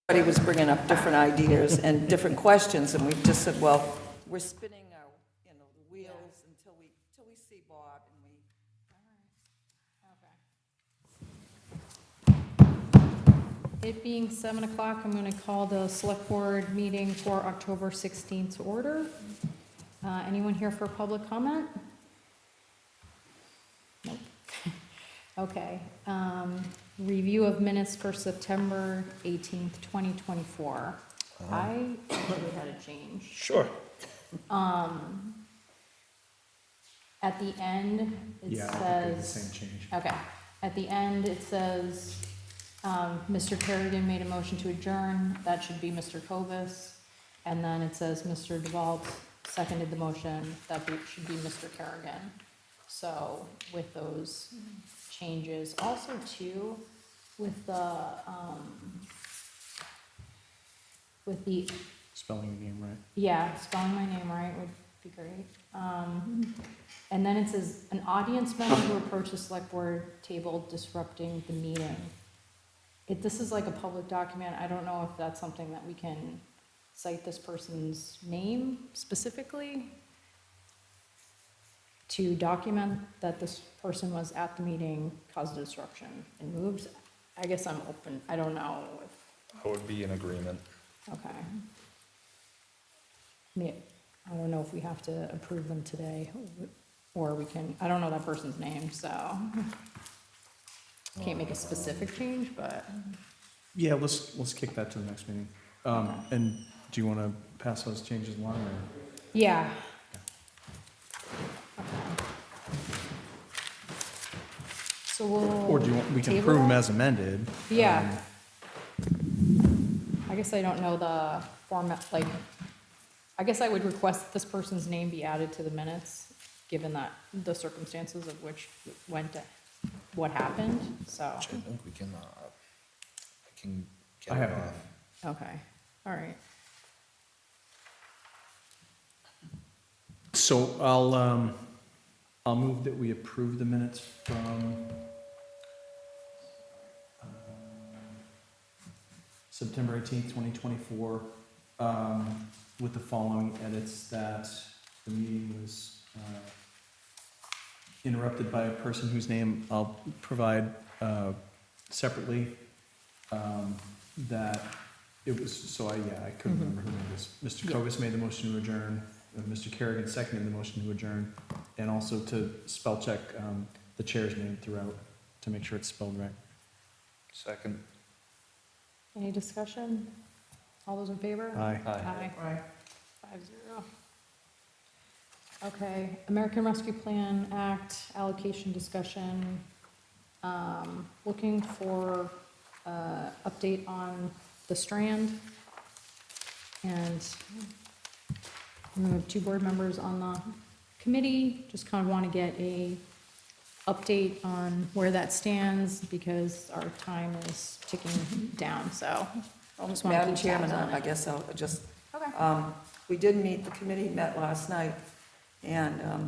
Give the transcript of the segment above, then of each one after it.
everybody was bringing up different ideas and different questions, and we just said, well, we're spinning our, wheels until we see Bob, and we. It being 7 o'clock, I'm going to call the Select Board meeting for October 16th to order. Anyone here for public comment? Nope. Okay. Review of minutes for September 18th, 2024. I actually had a change. Sure. At the end, it Yeah, I think they're the says. same change. Okay. At the end, it says, Mr. Kerrigan made a motion to adjourn. That should be Mr. Kovas. And then it says Mr. DeVault seconded the motion. That should be Mr. Kerrigan. So with those changes, also too, with the, Spelling your name right. yeah, spelling my name right would be great. And then it says, an audience member who approached the select board table disrupting the meeting. This is like a public document. I don't know if that's something that we can cite this person's name specifically to document that this person was at the meeting, caused a disruption, and moved. I guess I'm open. I don't know if, I would be in agreement. okay. I don't know if we have to approve them today, or we can, I don't know that person's name, so. Can't make a specific change, but, Yeah, let's kick that to the next meeting. And do you want to pass those changes along, or? yeah. Okay. So we'll. Or do you want, we can table approve them that? as amended. Yeah. I guess I don't know the format, like, I guess I would request that this person's name be added to the minutes, given that the circumstances of which went to what happened, so, I think we can, I can I get it have it. off. okay, all right. So I'll move that we approve the minutes from September 18th, 2024, with the following edits: that the meeting was interrupted by a person whose name I'll provide separately, that it was, so I couldn't remember who it was. Mr. Yeah. Kovas made the motion to adjourn, Mr. Kerrigan seconded the motion to adjourn, and also to spell check the chair's name throughout to make sure it's spelled right. Second. Any discussion? All those in favor? Aye. Aye. 5-0. Okay, American Rescue Plan Act allocation discussion. Looking for update on the Strand. And we have 2 board members on the committee. Just kind of want to get a update on where that stands because our time is ticking down, so. I just want to Madam keep Chairman, tabs on I it. guess I'll just, Okay. we did meet, the committee met last night, and I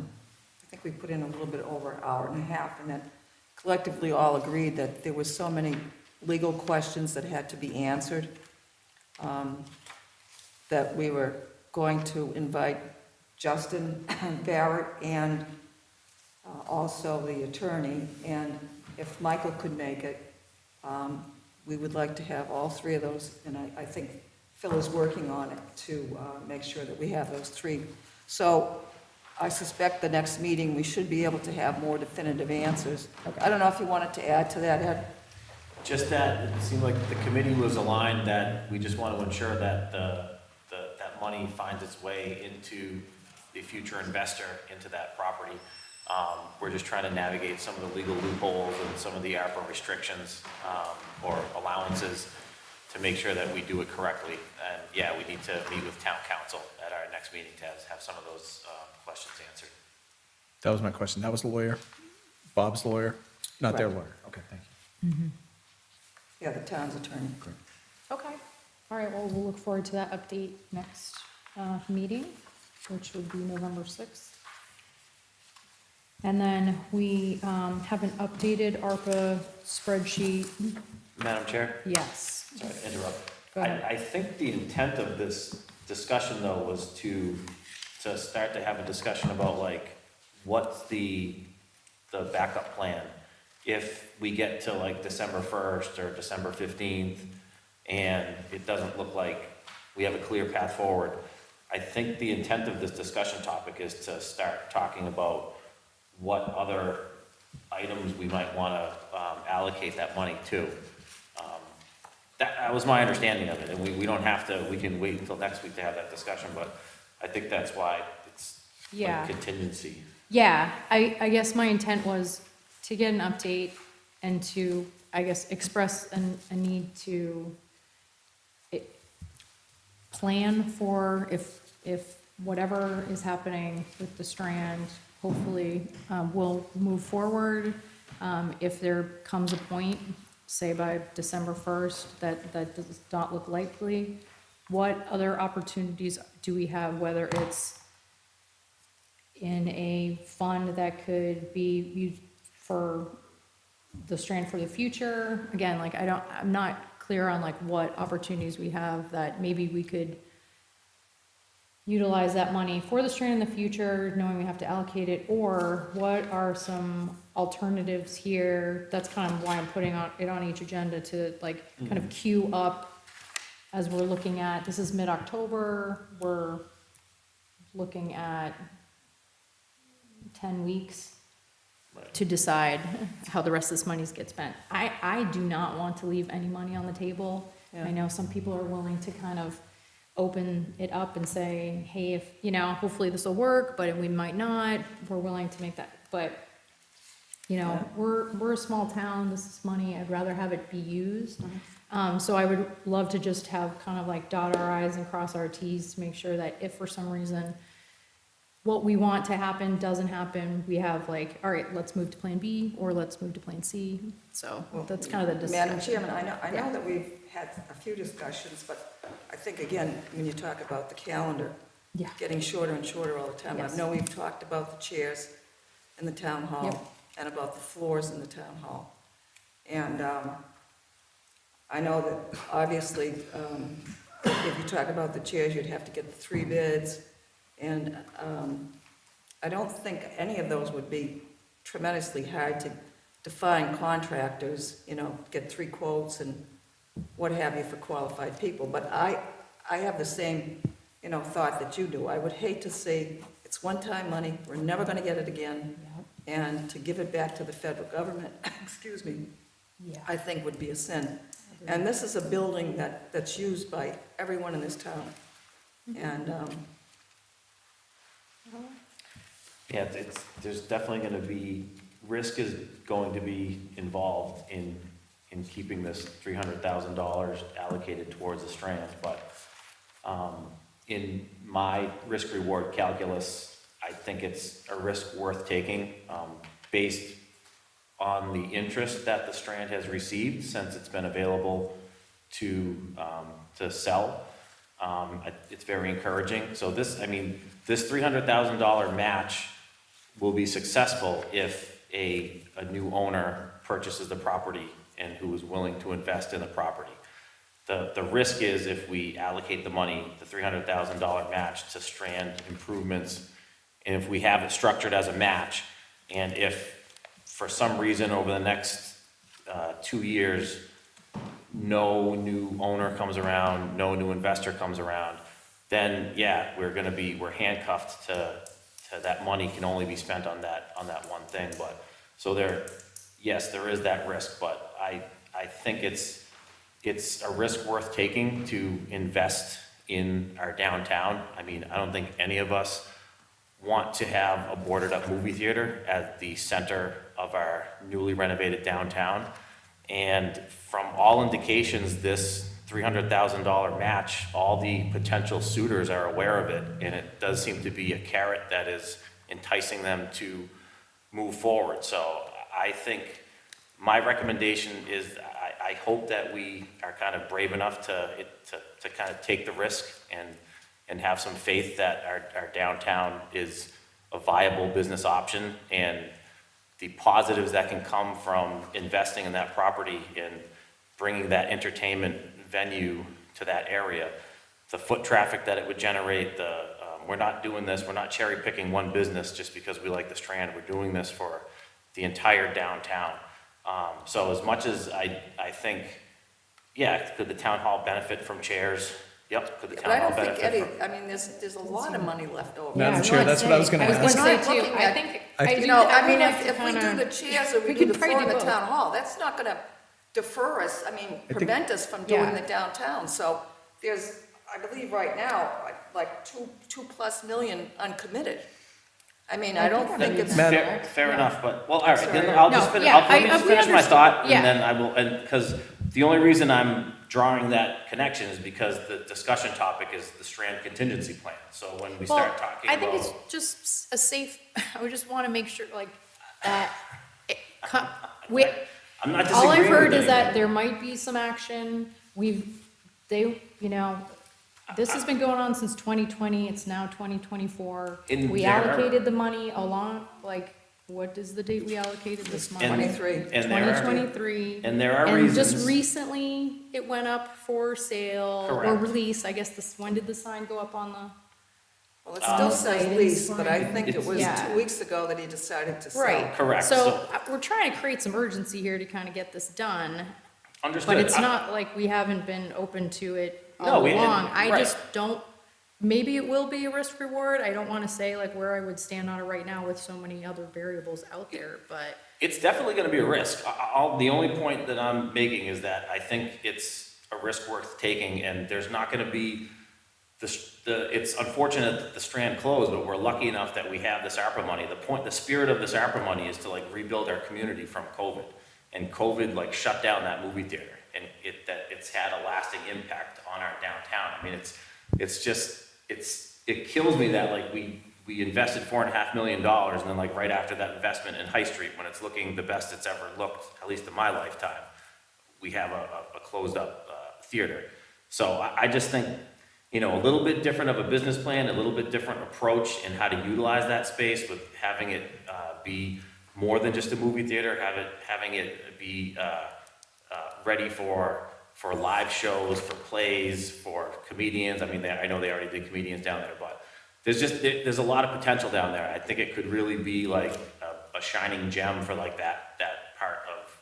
think we put in a little bit over an hour and a half, and then collectively all agreed that there were so many legal questions that had to be answered, that we were going to invite Justin Barrett and also the attorney, and if Michael could make it, we would like to have all 3 of those, and I think Phil is working on it to make sure that we have those 3. So I suspect the next meeting, we should be able to have more definitive answers. I don't know if you wanted to add to that, Ed? Just that, it seemed like the committee was aligned that we just want to ensure that that money finds its way into the future investor into that property. We're just trying to navigate some of the legal loopholes and some of the ARPA restrictions or allowances to make sure that we do it correctly. And yeah, we need to meet with town council at our next meeting to have some of those questions answered. That was my question. That was the lawyer? Bob's lawyer? Not their Right. lawyer? Okay, thank you. Yeah, the town's attorney. Okay, all right, well, we'll look forward to that update next meeting, which would be November 6th. And then we have an updated ARPA spreadsheet. Madam Chair, Yes. sorry to interrupt. Go ahead. I think the intent of this discussion, though, was to start to have a discussion about, like, what's the backup plan if we get to like December 1st or December 15th, and it doesn't look like we have a clear path forward. I think the intent of this discussion topic is to start talking about what other items we might want to allocate that money to. That was my understanding of it, and we don't have to, we can wait until next week to have that discussion, but I think that's why it's Yeah. like contingency. Yeah, I guess my intent was to get an update and to, I guess, express a need to plan for if whatever is happening with the Strand, hopefully, will move forward. If there comes a point, say by December 1st, that does not look likely, what other opportunities do we have, whether it's in a fund that could be used for the Strand for the future? Again, like, I'm not clear on like what opportunities we have that maybe we could utilize that money for the Strand in the future, knowing we have to allocate it, or what are some alternatives here? That's kind of why I'm putting it on each agenda to like kind of queue up as we're looking at, this is mid-October, we're looking at 10 weeks Right. to decide how the rest of this money gets spent. I do not want to leave any money on the table. Yeah. I know some people are willing to kind of open it up and say, hey, if, you know, hopefully this will work, but we might not. We're willing to make that, but, you know, Yeah. we're a small town, this is money, I'd rather have it be used. So I would love to just have kind of like dot our i's and cross our t's to make sure that if for some reason what we want to happen doesn't happen, we have like, all right, let's move to plan B, or let's move to plan C. So Well, that's kind of the discussion. Madam Chairman, I know Yeah. that we've had a few discussions, but I think, again, when you talk about the calendar, Yeah, getting shorter and shorter all the time. I Yes. know we've talked about the chairs in the town hall Yep. and about the floors in the town hall. And I know that obviously, if you talk about the chairs, you'd have to get the 3 bids. And I don't think any of those would be tremendously hard to find contractors, you know, get 3 quotes and what have you for qualified people. But I have the same, you know, thought that you do. I would hate to see, it's one-time money, we're never gonna get it again, and to give it back to the federal government, excuse me, yeah. I think would be a sin. And this is a building that's used by everyone in this town. And, Yeah, there's definitely gonna be, risk is going to be involved in keeping this $300,000 allocated towards the Strand, but, in my risk-reward calculus, I think it's a risk worth taking, based on the interest that the Strand has received since it's been available to sell. It's very encouraging. So this $300,000 match will be successful if a new owner purchases the property and who is willing to invest in the property. The risk is if we allocate the money, the $300,000 match to Strand improvements, and if we have it structured as a match, and if for some reason over the next 2 years, no new owner comes around, no new investor comes around, then yeah, we're handcuffed to that money can only be spent on that one thing. But so there is that risk, but I think it's a risk worth taking to invest in our downtown. I mean, I don't think any of us want to have a boarded up movie theater at the center of our newly renovated downtown. And from all indications, this $300,000 match, all the potential suitors are aware of it, and it does seem to be a carrot that is enticing them to move forward. So I think my recommendation is I hope that we are kind of brave enough to kind of take the risk and have some faith that our downtown is a viable business option, and the positives that can come from investing in that property and bringing that entertainment venue to that area. The foot traffic that it would generate, we're not doing this, we're not cherry picking one business just because we like the Strand, we're doing this for the entire downtown. So as much as I think, yeah, could the town hall benefit from chairs? Yep, could the But town I hall don't think benefit Eddie, from? I mean, there's a lot of money left over. Yeah, Madam I Chair, was that's what I was gonna I was ask. gonna say We're too, not looking I at- think, I- You know, I mean, like to if we do kinda- the chairs or we we do can the try floor to in do the both. town hall, that's not gonna defer us, I mean, prevent us from doing Yeah. the downtown. So there's, I believe right now, like 2+ million uncommitted. I mean, I don't think it's. Madam- Fair Yeah. enough, but, well, all right, then Sorry. I'll No, just finish, yeah, let me just we finish my understand. thought, Yeah. and then I will, and, because the only reason I'm drawing that connection is because the discussion topic is the Strand contingency plan. So when we start talking I about. think it's just a safe, I would just want to make sure, like, that, we, I'm not all I've disagreeing heard with is that anything. there might be some action, this has been going on since 2020, it's now 2024. In We there- allocated the money along, like, what is the date we allocated this money? 23. And there are, 2023. and there are And just reasons, recently, it went up for sale or Correct. release, I guess when did the sign go up on the? Well, it still says Site lease, is but I fine. think it was Yeah. 2 weeks ago that he decided to sell. Right. correct, So so, we're trying to create some urgency here to kind of get this done, understood. but it's I- not like we haven't been open to it No, all we- along. I right. just don't, maybe it will be a risk reward. I don't want to say like where I would stand on it right now with so many other variables out there, but It's definitely gonna be a risk. The only point that I'm making is that I think it's a risk worth taking, and there's not gonna be it's unfortunate that the Strand closed, but we're lucky enough that we have this ARPA money. The spirit of this ARPA money is to like rebuild our community from COVID. And COVID like shut down that movie theater, and it's had a lasting impact on our downtown. I mean, it kills me that like we invested $4.5 million, and then like right after that investment in High Street, when it's looking the best it's ever looked, at least in my lifetime, we have a closed up theater. So I just think, a little bit different of a business plan, a little bit different approach in how to utilize that space, with having it be more than just a movie theater, having it be ready for live shows, for plays, for comedians. I mean, I know they already did comedians down there, but there's a lot of potential down there. I think it could really be like a shining gem for like that part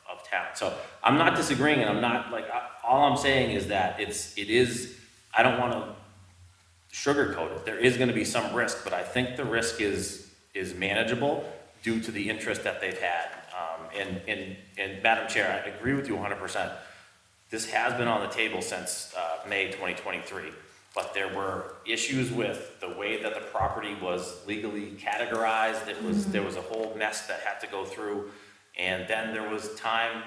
of town. So I'm not disagreeing, and I'm not like, all I'm saying is that it is, I don't want to sugarcoat it. There is going to be some risk, but I think the risk is manageable due to the interest that they've had. And Madam Chair, I agree with you 100%. This has been on the table since May 2023, but there were issues with the way that the property was legally categorized. There was a whole mess that had to go through, and then there was time.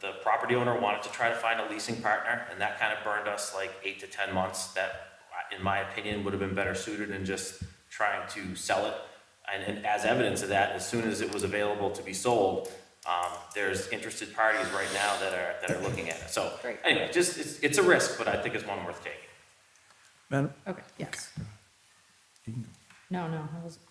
The property owner wanted to try to find a leasing partner, and that kind of burned us like 8 to 10 months. That, in my opinion, would have been better suited than just trying to sell it. And as evidence of that, as soon as it was available to be sold, there's interested parties right now that are looking at it. So Great. anyway, it's a risk, but I think it's one worth taking. Madam, okay, yes. No,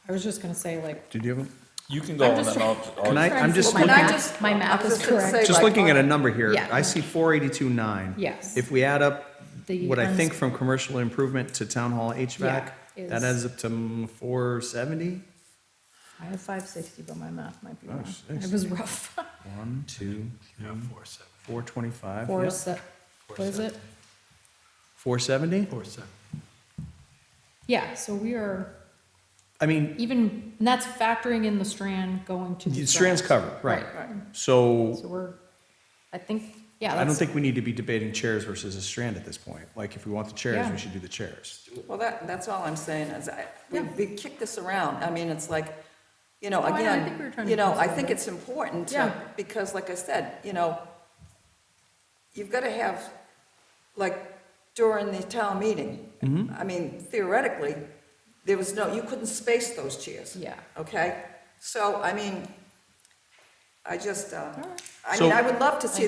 I was just gonna say like, did you have You can go I'm and just then I'll. Can I- I'm just Can I looking- just- My I math was is just gonna correct. say, just like, looking at a number here, Yeah. I see 482.9. yes. If we add up The what I think uns- from commercial improvement to town hall HVAC, Yeah, that is- adds up to 470? I have 560, but my math might be Oh, wrong. six. It was rough. 1, 2, 3, 425, Four, yep. what is it? 470? Yeah, so we are I mean, even, and that's factoring in the Strand going to the. the Strand's covered, right. Right. So So we're, I think, yeah, I don't that's, think we need to be debating chairs versus a Strand at this point. Like, if we want the chairs, Yeah. we should do the chairs. Well, that's all I'm saying is Yeah. we kicked this around. I mean, it's like, I know, I think we were again, trying to do I this think better. it's important Yeah. because like I said, you've got to have, like, during the town meeting, Mm-hmm. I mean, theoretically, you couldn't space those chairs. yeah. Okay? So, I mean, I just, So- I would love to see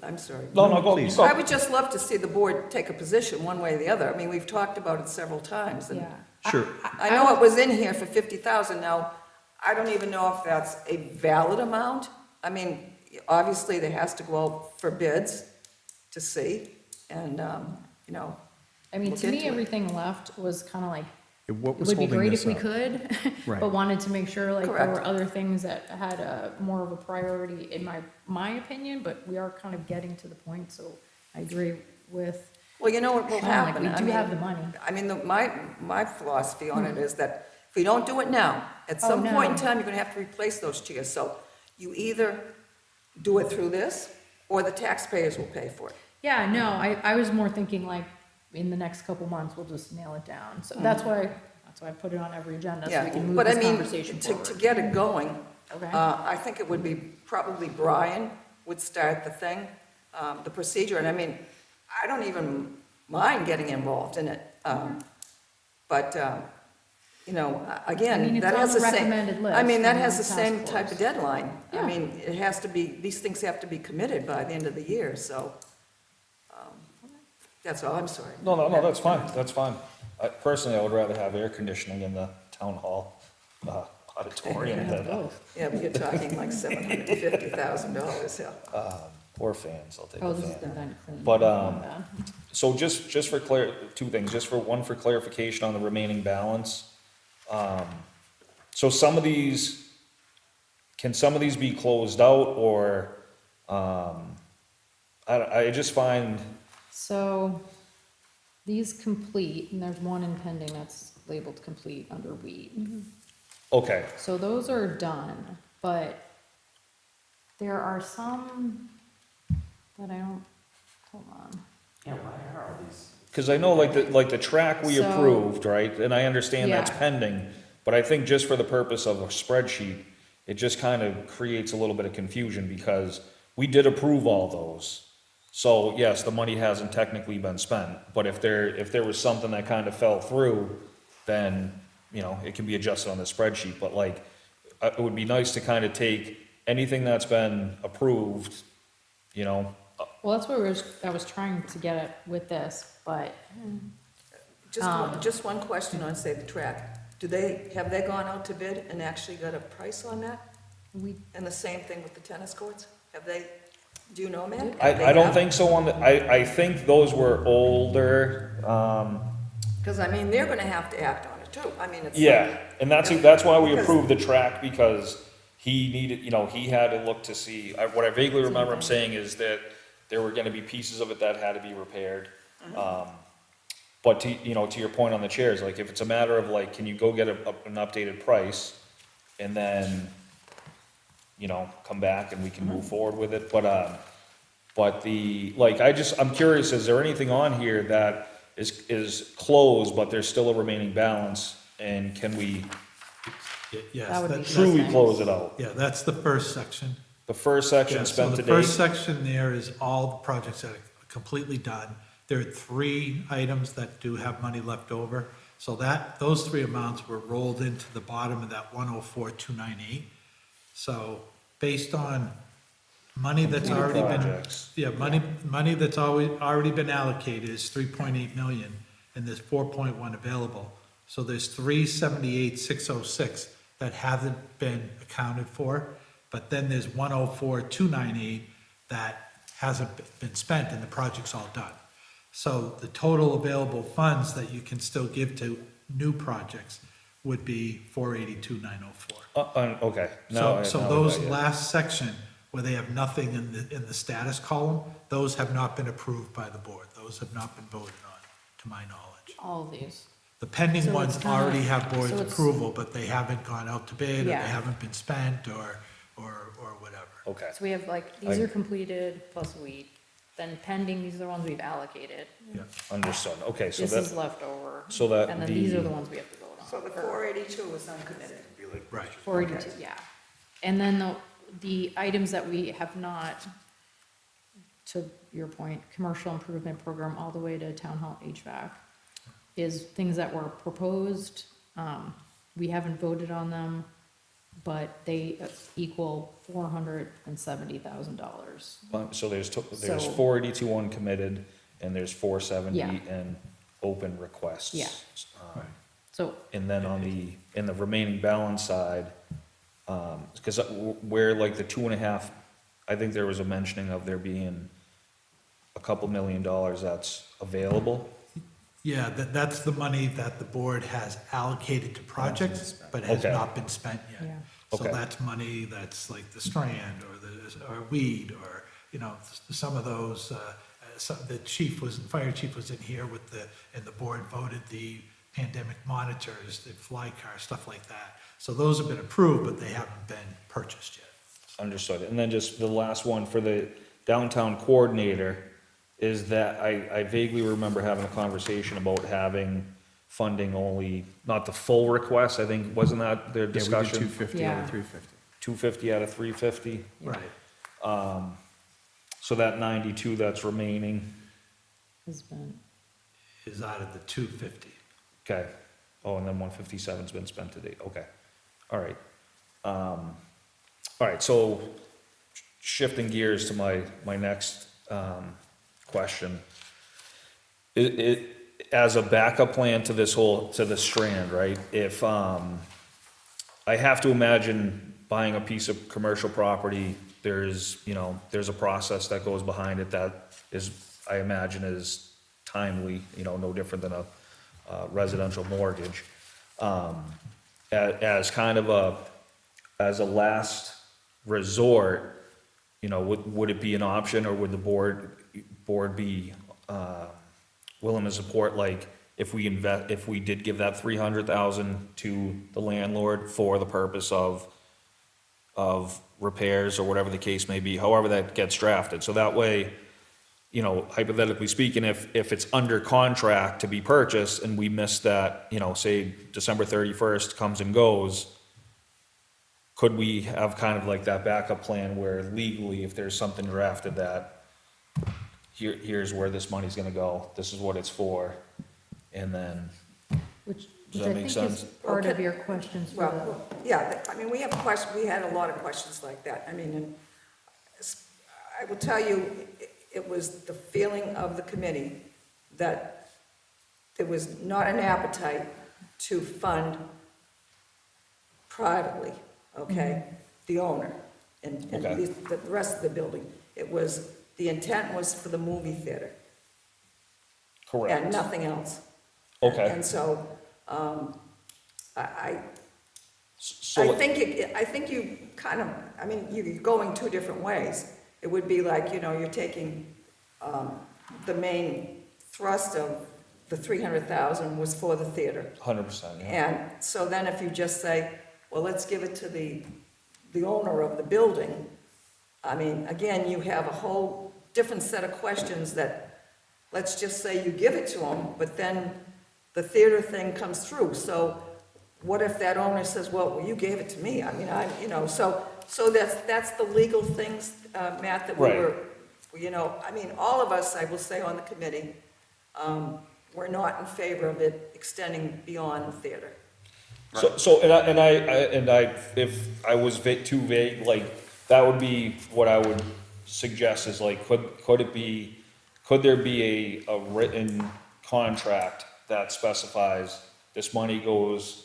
I'm sorry. No, go, Please. go. I would just love to see the board take a position one way or the other. I mean, we've talked about it several times. And Yeah. Sure. I know it was in here for 50,000. Now, I don't even know if that's a valid amount. I mean, obviously, there has to go out for bids to see. And, you know, I mean, Look to me, into it. everything left was kind of like, What it was would be holding great this if we up? could, Right. but wanted to make sure like there Correct. were other things that had a more of a priority in my opinion, but we are kind of getting to the point, so I agree with well, you know what will Sean, like, happen? we I do mean, have the money. I mean, my philosophy on it is that if we don't do it now, at some Oh, point in no. time, you're gonna have to replace those chairs. So you either do it through this, or the taxpayers will pay for it. Yeah, no, I was more thinking like, in the next couple months, we'll just nail it down, so that's why I put it on every agenda, so we Yeah, can move but I this mean, conversation to forward. get it going, Okay, I think it would be, probably Brian would start the thing, the procedure, and I mean, I don't even mind getting involved in it. But, you know, I mean, again, it's that on has the the same. recommended list I mean, that from has the the same task type of force. deadline. I Yeah. mean, it has to be, these things have to be committed by the end of the year, so, that's all, I'm sorry. No, that's fine, that's fine. Personally, I would rather have air conditioning in the town hall auditorium than, Yeah, but you're talking like $750,000, yeah. or fans, I'll take oh, a this is the fan. kind of clean. But, My bad. So just for two things, just for one, for clarification on the remaining balance. So some of these, can some of these be closed out, or, I just find, So, these complete, and there's one in pending that's labeled complete under weed. okay, So those are done, but there are some that I don't, hold on. Yeah, why are all these? because I know like the track we So- approved, right, and I understand that's Yeah. pending, but I think just for the purpose of a spreadsheet, it just kind of creates a little bit of confusion, because we did approve all those. So, yes, the money hasn't technically been spent, but if there was something that kind of fell through, then, you know, it can be adjusted on the spreadsheet, but like, it would be nice to kind of take anything that's been approved, you know, Well, that's what I was trying to get at with this, but, Just one question on Save the Track. Have they gone out to bid and actually got a price on that? we, And the same thing with the tennis courts? Have they, do you know, man? I don't think so on the, I think those were older, Because, I mean, they're gonna have to act on it too. I mean, it's. yeah, and that's why we Because- approved the track, because he needed, you know, he had to look to see, what I vaguely remember him saying is that there were gonna be pieces of it that had to be repaired. But to your point on the chairs, like, if it's a matter of like, can you go get an updated price, and then, come back and we can move forward with it, but I'm curious, is there anything on here that is closed, but there's still a remaining balance, and can we Yes, That would be that's, true. truly nice. close it out? yeah, that's the first section. The first section Yeah, so spent the to first date, section there is all the projects that are completely done. There are 3 items that do have money left over. So those 3 amounts were rolled into the bottom of that 104,298. So based on money that's Completed already been, projects. yeah, money that's already been allocated is 3.8 million, and there's 4.1 available. So there's 378,606 that haven't been accounted for, but then there's 104,298 that hasn't been spent, and the project's all done. So the total available funds that you can still give to new projects would be 482,904. okay. Now So I those got you. last section, where they have nothing in the status column, those have not been approved by the board. Those have not been voted on, to my knowledge. all of these. The pending So ones it's kinda- already have board's so it's- approval, but they haven't gone out to bid, or Yeah. they haven't been spent, or whatever. Okay, So we have like, these I- are completed plus weed, then pending, these are the ones we've allocated. Yeah. understood, okay, so This is that, left over. so that And then these are the- the ones we have to vote on. So the 482 is uncommitted. Right. 482, yeah. And then the items that we have not, to your point, commercial improvement program all the way to town hall HVAC, is things that were proposed, we haven't voted on them, but they equal $470,000. so there's So- 482 uncommitted, and there's 470 Yeah. in open requests. Yeah. Um, So, And then in the remaining balance side, because where like the 2.5, I think there was a mentioning of there being a couple $1 million that's available? Yeah, that's the money that the board has allocated to projects, but has Okay. not been spent Yeah. yet. So Okay. that's money that's like the strand or weed or, you know, some of those, the fire chief was in here with and the board voted the pandemic monitors, the fly car, stuff like that. So those have been approved, but they haven't been purchased yet. Understood. And then just the last one for the downtown coordinator is that I vaguely remember having a conversation about having funding only, not the full request, I think, wasn't that their Yeah, we did discussion? 250 out Yeah. of 350. 250 out of 350? Right. So that 92 that's remaining, Has been, Is out of the 250. okay. Oh, and then 157's been spent to date, okay. All right. All right, so shifting gears to my next question. As a backup plan to this to the strand, right? If, I have to imagine buying a piece of commercial property, there's a process that goes behind it that is, I imagine, is timely, no different than a residential mortgage. As kind of as a last resort, would it be an option, or would the board be willing to support, like, if we did give that 300,000 to the landlord for the purpose of repairs or whatever the case may be, however that gets drafted, so that way, hypothetically speaking, if it's under contract to be purchased and we miss that, say December 31st comes and goes, could we have kind of like that backup plan where legally, if there's something drafted that here's where this money's gonna go, this is what it's for, and then, which Does I that think make is sense? part of Okay. your questions for Well, yeah, I mean, we had a lot of questions like that. I mean, and I will tell you, it was the feeling of the committee that there was not an appetite to fund privately, okay, the owner and Okay. the rest of the building. The intent was for the movie theater and correct, nothing else. okay. And so, I So, think you kind of, I mean, you're going two different ways. It would be like, you're taking, the main thrust of the 300,000 was for the theater. 100%, yeah, And so then if you just say, well, let's give it to the owner of the building, I mean, again, you have a whole different set of questions that, let's just say you give it to them, but then the theater thing comes through. So what if that owner says, well, you gave it to me? I mean, so that's the legal things, Matt, that we Right. were, I mean, all of us, I will say, on the committee, we're not in favor of it extending beyond the theater. so, if I was too vague, like, that would be what I would suggest is like, could there be a written contract that specifies this money goes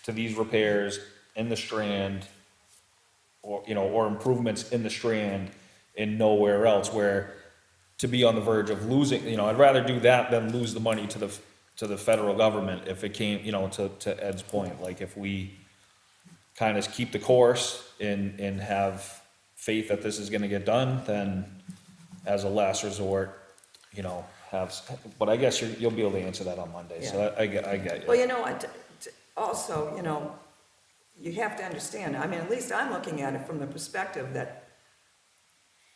to these repairs in the Strand, or improvements in the Strand and nowhere else, where to be on the verge of losing, I'd rather do that than lose the money to the federal government if it came, to Ed's point, like, if we kind of keep the course and have faith that this is gonna get done, then as a last resort, but I guess you'll be able to answer that on Monday, so I get Well, you. also, you have to understand, I mean, at least I'm looking at it from the perspective that,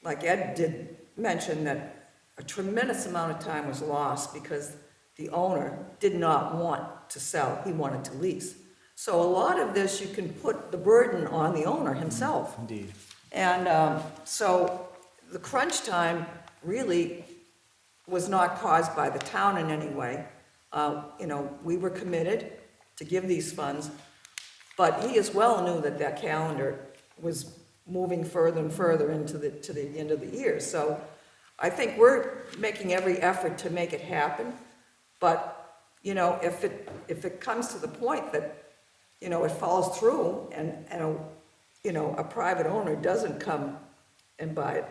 like Ed did mention, that a tremendous amount of time was lost because the owner did not want to sell, he wanted to lease. So a lot of this, you can put the burden on the owner himself. Indeed. And so the crunch time really was not caused by the town in any way. We were committed to give these funds, but he as well knew that calendar was moving further and further to the end of the year. So I think we're making every effort to make it happen, but, if it comes to the point that, it falls through and a private owner doesn't come and buy it,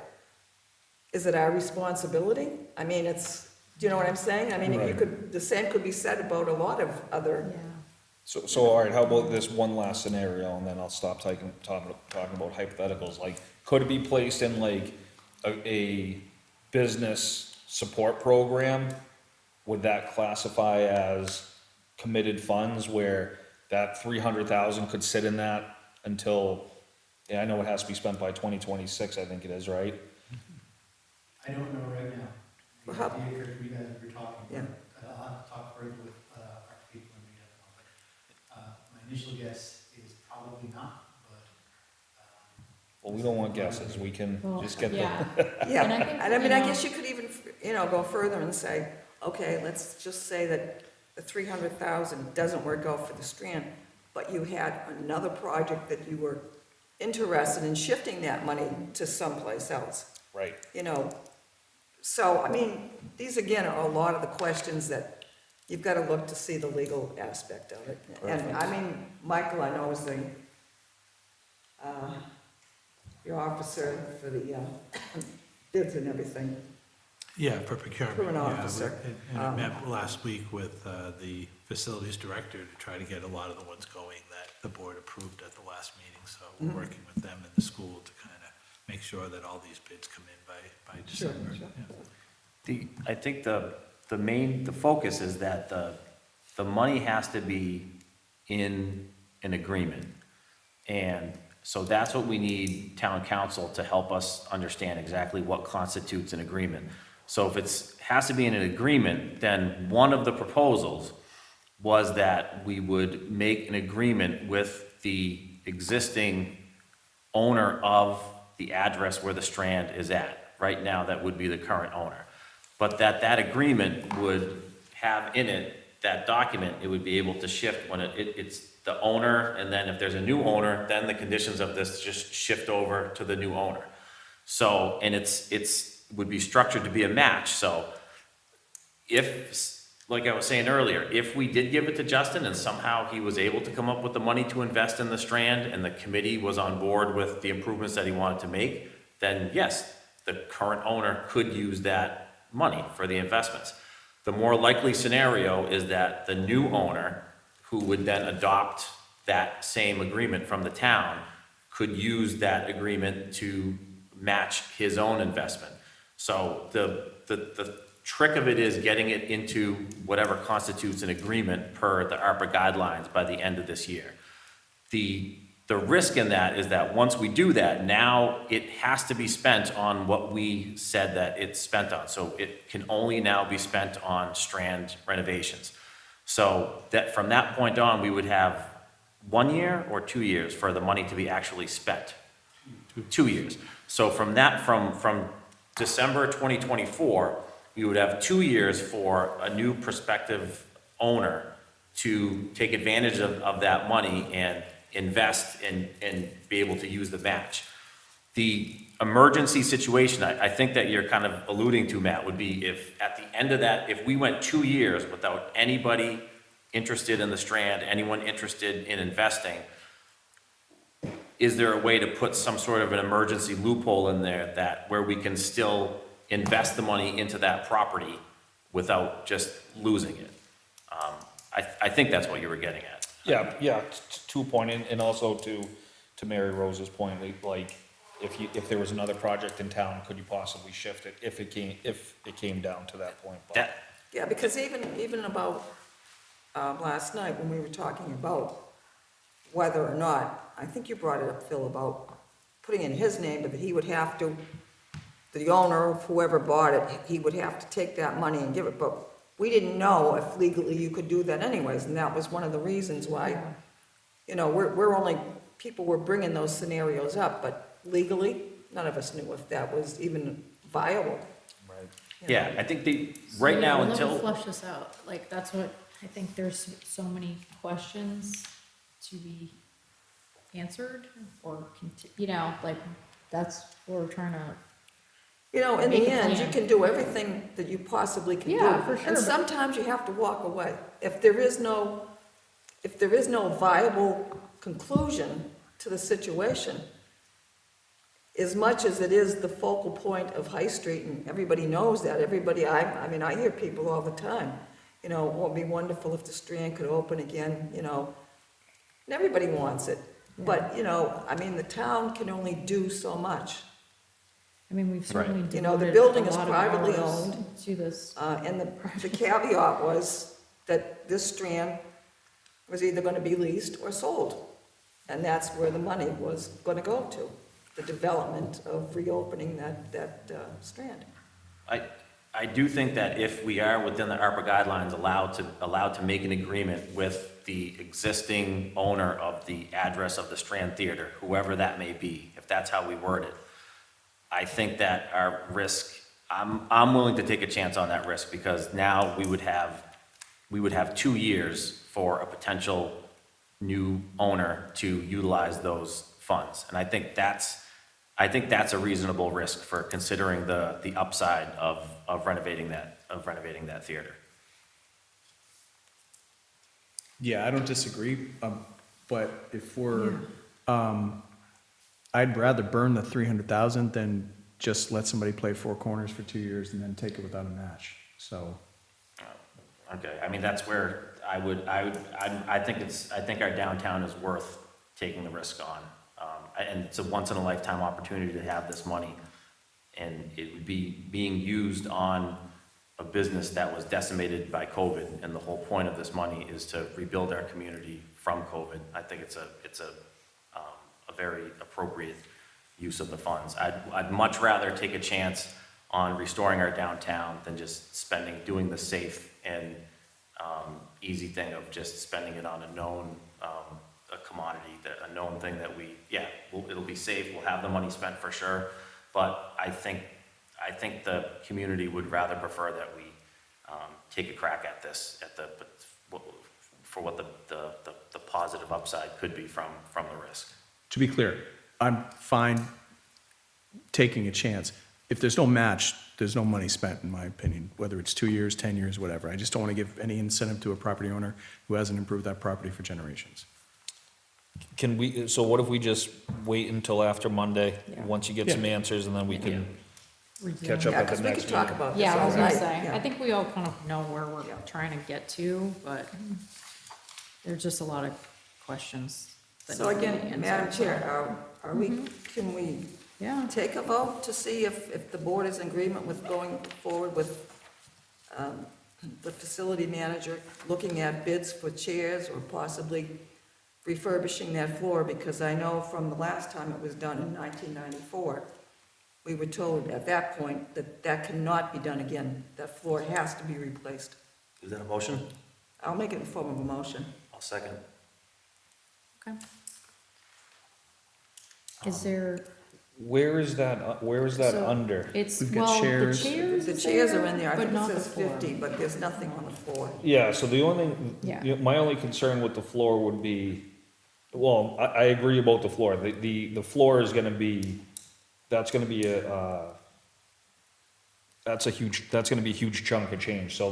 is it our responsibility? I mean, do you know what I'm saying? I mean, you Right. could, the same could be said about a lot of other, Yeah. So, all right, how about this one last scenario, and then I'll stop talking about hypotheticals, like, could it be placed in like a business support program? Would that classify as committed funds where that 300,000 could sit in that until, yeah, I know it has to be spent by 2026, I think it is, right? I don't know right now. Well, The how- idea occurred to me guys were talking, Yeah. I'll have to talk further with our people and we have, my initial guess is probably not, but. Well, we don't want guesses, we can Well, just get the, yeah. yeah. And I think, And I mean, you I know- guess you could even, go further and say, okay, let's just say that the 300,000 doesn't work out for the Strand, but you had another project that you were interested in shifting that money to someplace else. right. So, I mean, these again are a lot of the questions that you've got to look to see the legal aspect of it. And I mean, Michael, I know is the officer for the bids and everything. Yeah, for procurement. Procurement yeah. officer. And I met last week with the facilities director to try to get a lot of the ones going that the board approved at the last meeting. So we're working with them in the school to kind of make sure that all these bids come in by Sure, December. sure. Yeah. I think the focus is that the money has to be in an agreement. And so that's what we need town council to help us understand exactly what constitutes an agreement. So if has to be in an agreement, then one of the proposals was that we would make an agreement with the existing owner of the address where the Strand is at. Right now, that would be the current owner. But that agreement would have in it, that document, it would be able to shift when it's the owner, and then if there's a new owner, then the conditions of this just shift over to the new owner. So, and would be structured to be a match, so if, like I was saying earlier, if we did give it to Justin and somehow he was able to come up with the money to invest in the Strand and the committee was on board with the improvements that he wanted to make, then yes, the current owner could use that money for the investments. The more likely scenario is that the new owner, who would then adopt that same agreement from the town, could use that agreement to match his own investment. So the trick of it is getting it into whatever constitutes an agreement per the ARPA guidelines by the end of this year. The risk in that is that once we do that, now it has to be spent on what we said that it's spent on. So it can only now be spent on Strand renovations. So that from that point on, we would have 1 year or 2 years for the money to be actually spent. 2 years. So from December 2024, we would have 2 years for a new prospective owner to take advantage of that money and invest and be able to use the match. The emergency situation, I think that you're kind of alluding to, Matt, would be if at the end of that, if we went 2 years without anybody interested in the Strand, anyone interested in investing, is there a way to put some sort of an emergency loophole in there that where we can still invest the money into that property without just losing it? I think that's what you were getting at. Yeah, to a point, and also to Mary Rose's point, like, if there was another project in town, could you possibly shift it if it came down to that point? But- That, Yeah, because even about last night, when we were talking about whether or not, I think you brought it up, Phil, about putting in his name, but that he would have to, the owner, of whoever bought it, he would have to take that money and give it, but we didn't know if legally you could do that anyways, and that was one of the reasons why, we're only, people were bringing those scenarios up, but legally, none of us knew if that was even viable. Right. you know. yeah, I think right now We'll until. never flush this out, like, that's what, I think there's so many questions to be answered, or, like, that's what we're trying to, In Make the a end, you plan. can do everything that you possibly can do. Yeah, for sure, And but- sometimes you have to walk away. If there is no viable conclusion to the situation, as much as it is the focal point of High Street, and everybody knows that, everybody, I mean, I hear people all the time, you know, oh, it'd be wonderful if the Strand could open again, you know, and everybody wants it, but, you know, I mean, the town can only do so much. I mean, we've certainly You know, the devoted building a is lot of privately hours owned. to this. And the caveat was that this Strand was either gonna be leased or sold. And that's where the money was gonna go to, the development of reopening that Strand. I do think that if we are within the ARPA guidelines allowed to make an agreement with the existing owner of the address of the Strand Theater, whoever that may be, if that's how we word it, I think that our risk, I'm willing to take a chance on that risk, because now we would have 2 years for a potential new owner to utilize those funds. And I think that's a reasonable risk for considering the upside of renovating that theater. Yeah, I don't disagree, but if we're, I'd rather burn the 300,000 than just let somebody play Four Corners for 2 years and then take it without a match, so. Okay, I mean, that's where I think our downtown is worth taking the risk on. And it's a once-in-a-lifetime opportunity to have this money. And it would be being used on a business that was decimated by COVID, and the whole point of this money is to rebuild our community from COVID. I think it's a very appropriate use of the funds. I'd much rather take a chance on restoring our downtown than just doing the safe and easy thing of just spending it on a known a commodity, a known thing that it'll be safe, we'll have the money spent for sure, but I think the community would rather prefer that we take a crack at this, for what the positive upside could be from the risk. To be clear, I'm fine taking a chance. If there's no match, there's no money spent, in my opinion, whether it's 2 years, 10 years, whatever. I just don't want to give any incentive to a property owner who hasn't improved that property for generations. So what if we just wait until after Monday, Yeah. once you get some answers, and then we can catch up Yeah, at the because we next could talk meeting? about this Yeah, I all was gonna night. say, yeah. I think we all kind of know where we're Yeah. trying to get to, but there's just a lot of questions that So need to be again, Madam answered. Chair, can we Yeah, take a vote to see if the board is in agreement with going forward with the facility manager looking at bids for chairs or possibly refurbishing that floor? Because I know from the last time it was done in 1994, we were told at that point that cannot be done again. That floor has to be replaced. Is that a motion? I'll make it in form of a motion. I'll second. okay. Is there? Where is that So, under? It's, We've got well, the chairs. chairs The is chairs are in there, I but think it not the says floor. 50, but there's nothing on the floor. Yeah, so the only thing, Yeah. my only concern with the floor would be, well, I agree about the floor. The floor is gonna be, that's gonna be that's gonna be a huge chunk of change. So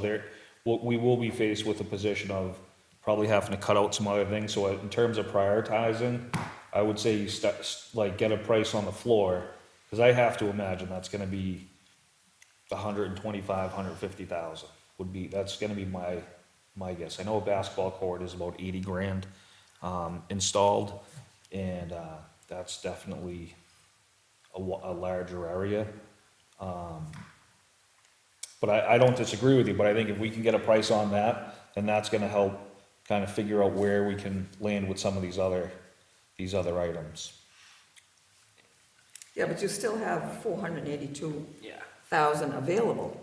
we will be faced with a position of probably having to cut out some other things. So in terms of prioritizing, I would say you get a price on the floor, because I have to imagine that's gonna be 125, 150,000 that's gonna be my guess. I know a basketball court is about 80 grand installed, and that's definitely a larger area. But I don't disagree with you, but I think if we can get a price on that, then that's gonna help kind of figure out where we can land with some of these other items. Yeah, but you still have 482,000 Yeah. available.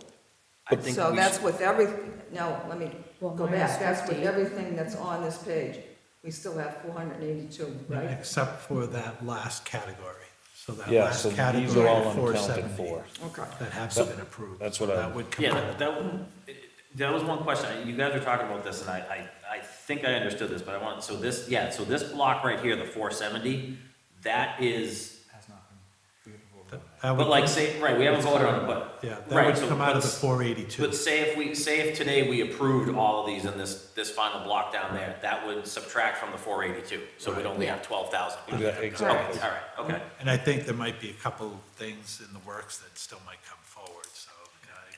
I think So we that's should- with everything, no, let me Well, go minus back, that's with 50. everything that's on this page. We still have 482, right? Except for that last category. So that Yeah, last so these category are all of unaccounted 470 for. Okay. that have So- been approved. that's what So I- that would come Yeah, out. that was one question. You guys were talking about this, and I think I understood this, but so this block right here, the 470, that is, Has not been, we have to vote on that. That would But like, come- say, right, we haven't voted on it, but. Yeah, right, that would so come out of the let's- 482. But say if today we approved all of these in this final block down there, that would subtract from the 482, so we'd only have 12,000. Exactly. All right, okay. And I think there might be a couple things in the works that still might come forward, so.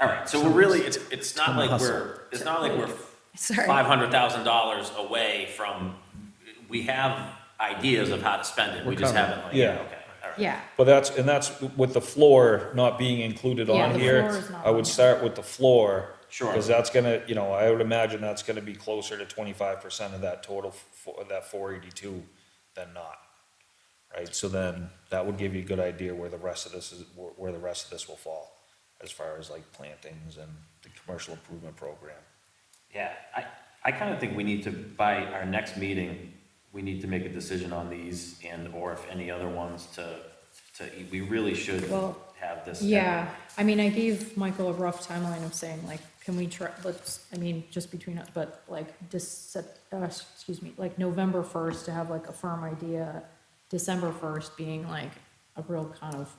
All right, so we're really, it's not like we're Sorry. $500,000 away from, we have ideas of how to spend it, we just We're haven't, like, Yeah. okay, all right. Yeah, But that's with the floor not being included Yeah, on the here. floor is not I on would here. start with the floor. Sure. Because that's gonna, I would imagine that's gonna be closer to 25% of that total, that 482 than not. Right, so then that would give you a good idea where the rest of this will fall, as far as like plantings and the commercial improvement program. Yeah, I kind of think we need to, by our next meeting, we need to make a decision on these or if any other ones we really should Well, have this. yeah, I mean, I gave Michael a rough timeline of saying, like, can we try, just between us, but like, like November 1st to have like a firm idea, December 1st being like a real kind of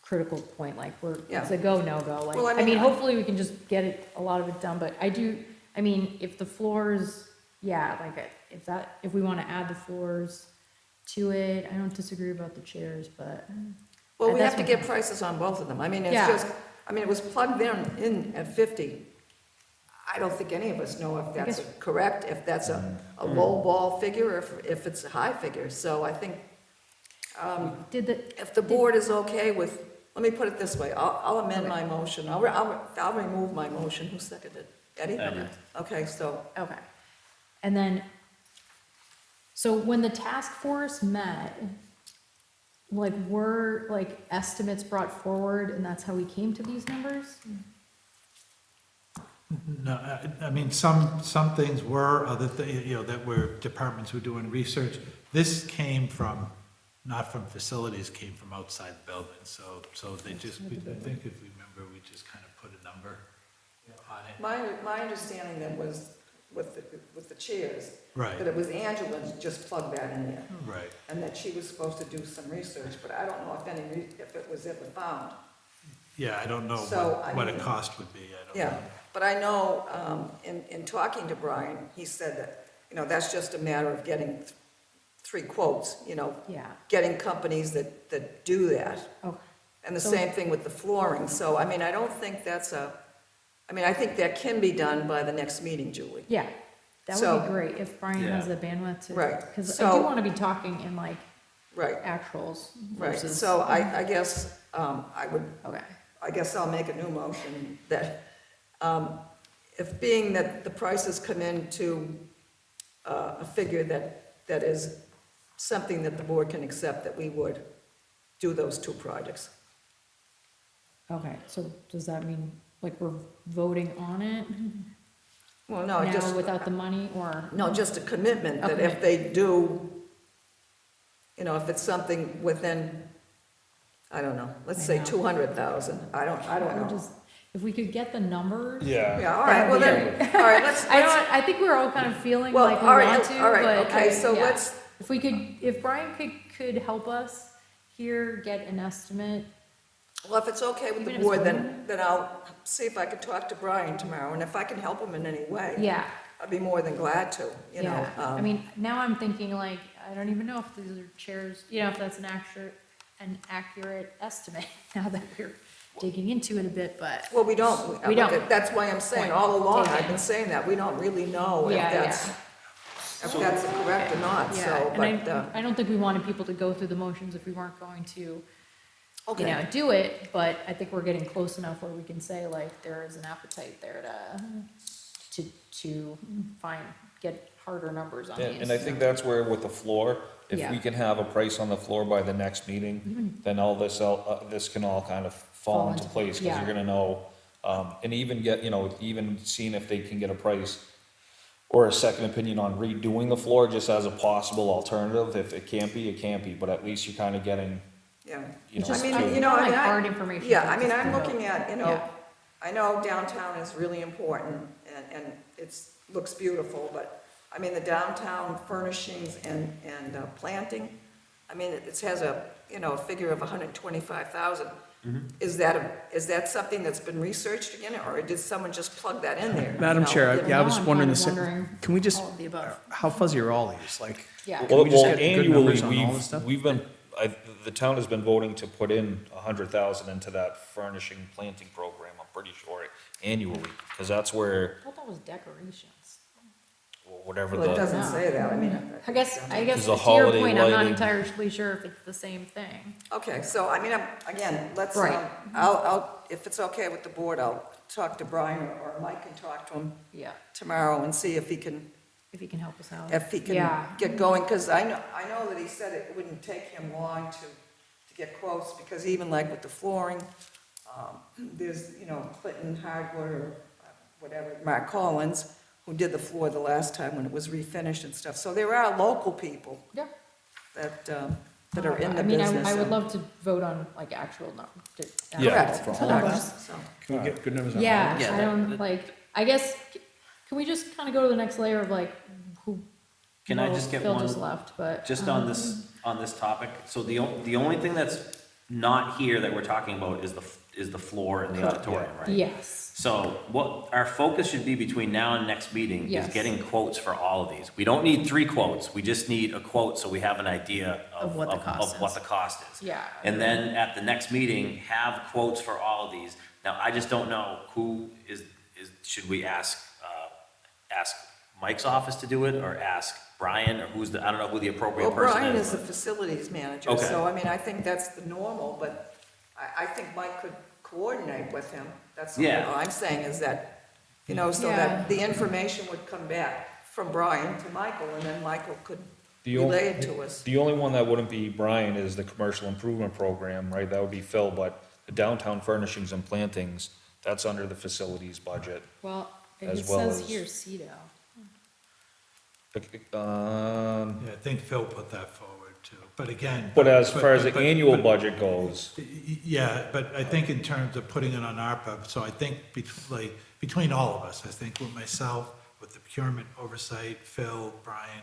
critical point, like, it's a go, no go, like, Well, I I mean, mean, hopefully we can just get a lot of it done, but if the floors, yeah, like, if we wanna add the floors to it, I don't disagree about the chairs, but. Well, we that's have to what- get prices on both of them. I mean, it's Yeah. just, it was plugged in at 50. I don't think any of us know if that's guess- correct, if that's a low ball figure, or if it's a high figure. So I think Did the, if the board is okay with, let me put it this way, I'll amend my motion. I'll remove my motion. Who seconded? Eddie? I did. Okay, so, okay. And then, so when the task force met, like, were, like, estimates brought forward and that's how we came to these numbers? No, I mean, some things were, that were, departments were doing research. This came from, not from facilities, came from outside the building, so they just, I think if we remember, we just kind of put a number on it. my understanding then was with the chairs, Right, that it was Angela just plugged that in there. right. And that she was supposed to do some research, but I don't know if it was ever found. Yeah, I don't know So, what I a mean- cost would be, I don't Yeah, know. but I know, in talking to Brian, he said that, that's just a matter of getting 3 quotes, Yeah, getting companies that do that. okay, And the So- same thing with the flooring. So, I don't think I think that can be done by the next meeting, Julie. yeah, that would So- be great if Brian has the bandwidth to. Right, Because I so- do want to be talking in like Right, actuals right. versus. So I guess, Okay, I guess I'll make a new motion that, if being that the prices come in to a figure that is something that the board can accept, that we would do those 2 projects. okay, so does that mean, like, we're voting on it Well, no, now just, without the money, or? no, just a commitment that Okay. if they do, if it's something within, I don't know, let's I say know. 200,000, I don't I would know. just, if we could get the numbers. Yeah. Yeah, all right, well That'd then, all right, let's, I think we're all kind of feeling Well, like we all right, want to, all right, but okay, so yeah. let's- If we could, if Brian could help us here, get an estimate, well, if it's okay with Even the if it's board, one- then I'll see if I can talk to Brian tomorrow, and if I can help him in any way. yeah, I'd be more than glad to, yeah. I mean, now I'm thinking like, I don't even know if these are chairs, if that's an accurate estimate, now that we're digging into it a bit, but. Well, we don't. We don't. That's why I'm saying, Point all along, taken. I've been saying that, we don't really know if Yeah, that's correct or not, Yeah, so, and but, I don't think we wanted people to go through the motions if we weren't going to, okay. do it, but I think we're getting close enough where we can say like, there is an appetite there to get harder numbers on these. And I think that's where with the floor, if Yeah. we can have a price on the floor by the next meeting, then all this, this can all kind of fall into place, because yeah. you're gonna know, and even get, even seeing if they can get a price or a second opinion on redoing the floor, just as a possible alternative. If it can't be, but at least you're kind of getting, Yeah. It's I just, mean, I you know, I like mean, hard information. Yeah, to I mean, just I'm know. looking at, Yeah. I know downtown is really important, and looks beautiful, but, I mean, the downtown furnishings and planting, I mean, it has a, a figure of 125,000. Mm-hmm. Is that something that's been researched again, or did someone just plug that in there? Madam Chair, Didn't- yeah, I was Now I'm wondering kind the of same, wondering can we just, all of the above. how fuzzy are all these? Like, Yeah. Can we just get good annually, numbers on all this stuff? we've been, the town has been voting to put in 100,000 into that furnishing planting program, I'm pretty sure, annually, because that's where, I thought that was decorations. whatever Well, it the, doesn't say that, I mean. I guess There's to a your holiday point, I'm not lighting. entirely sure if it's the same thing. Okay, so, I mean, again, let's, Right. if it's okay with the board, I'll talk to Brian, or Mike can talk to him Yeah, tomorrow and see if he can if you can help us out. can get going, because I know that he said it wouldn't take him long to get quotes, because even like with the flooring, there's, Clinton Hardwood or whatever, Mark Collins, who did the floor the last time when it was refinished and stuff. So there are local people Yeah. that are in the I mean, business. I would love to vote on like actual Yeah, Correct, for all of correct. us. So, Can we get good numbers on all Yeah, of Yeah, I don't, like, I guess, can we just kind of go to the next layer of like, who? Can I well, just get Phil one- just left, but. Just on this topic, so the only thing that's not here that we're talking about is the floor in the auditorium, right? Yes, So what our focus should be between now and next meeting is Yes. getting quotes for all of these. We don't need 3 quotes, we just need a quote so we have an idea Of what the cost of what is. the cost is. yeah. And then at the next meeting, have quotes for all of these. Now, I just don't know who should we ask Mike's office to do it, or ask Brian, or I don't know who the appropriate well, person Brian is. is the facilities manager, Okay. so I mean, I think that's the normal, but I think Mike could coordinate with him. That's Yeah. all I'm saying is that, so Yeah. that the information would come back from Brian to Michael, and then Michael could The only- relay it to us. the only one that wouldn't be Brian is the commercial improvement program, right? That would be Phil, but the downtown furnishings and plantings, that's under the facilities budget. Well, it As well says as- here CEDO. Yeah, I think Phil put that forward too, but again. But as far as the but- annual but- budget goes, Yeah, but I think in terms of putting it on ARPA, so I think between all of us, I think with myself, with the procurement oversight, Phil, Brian,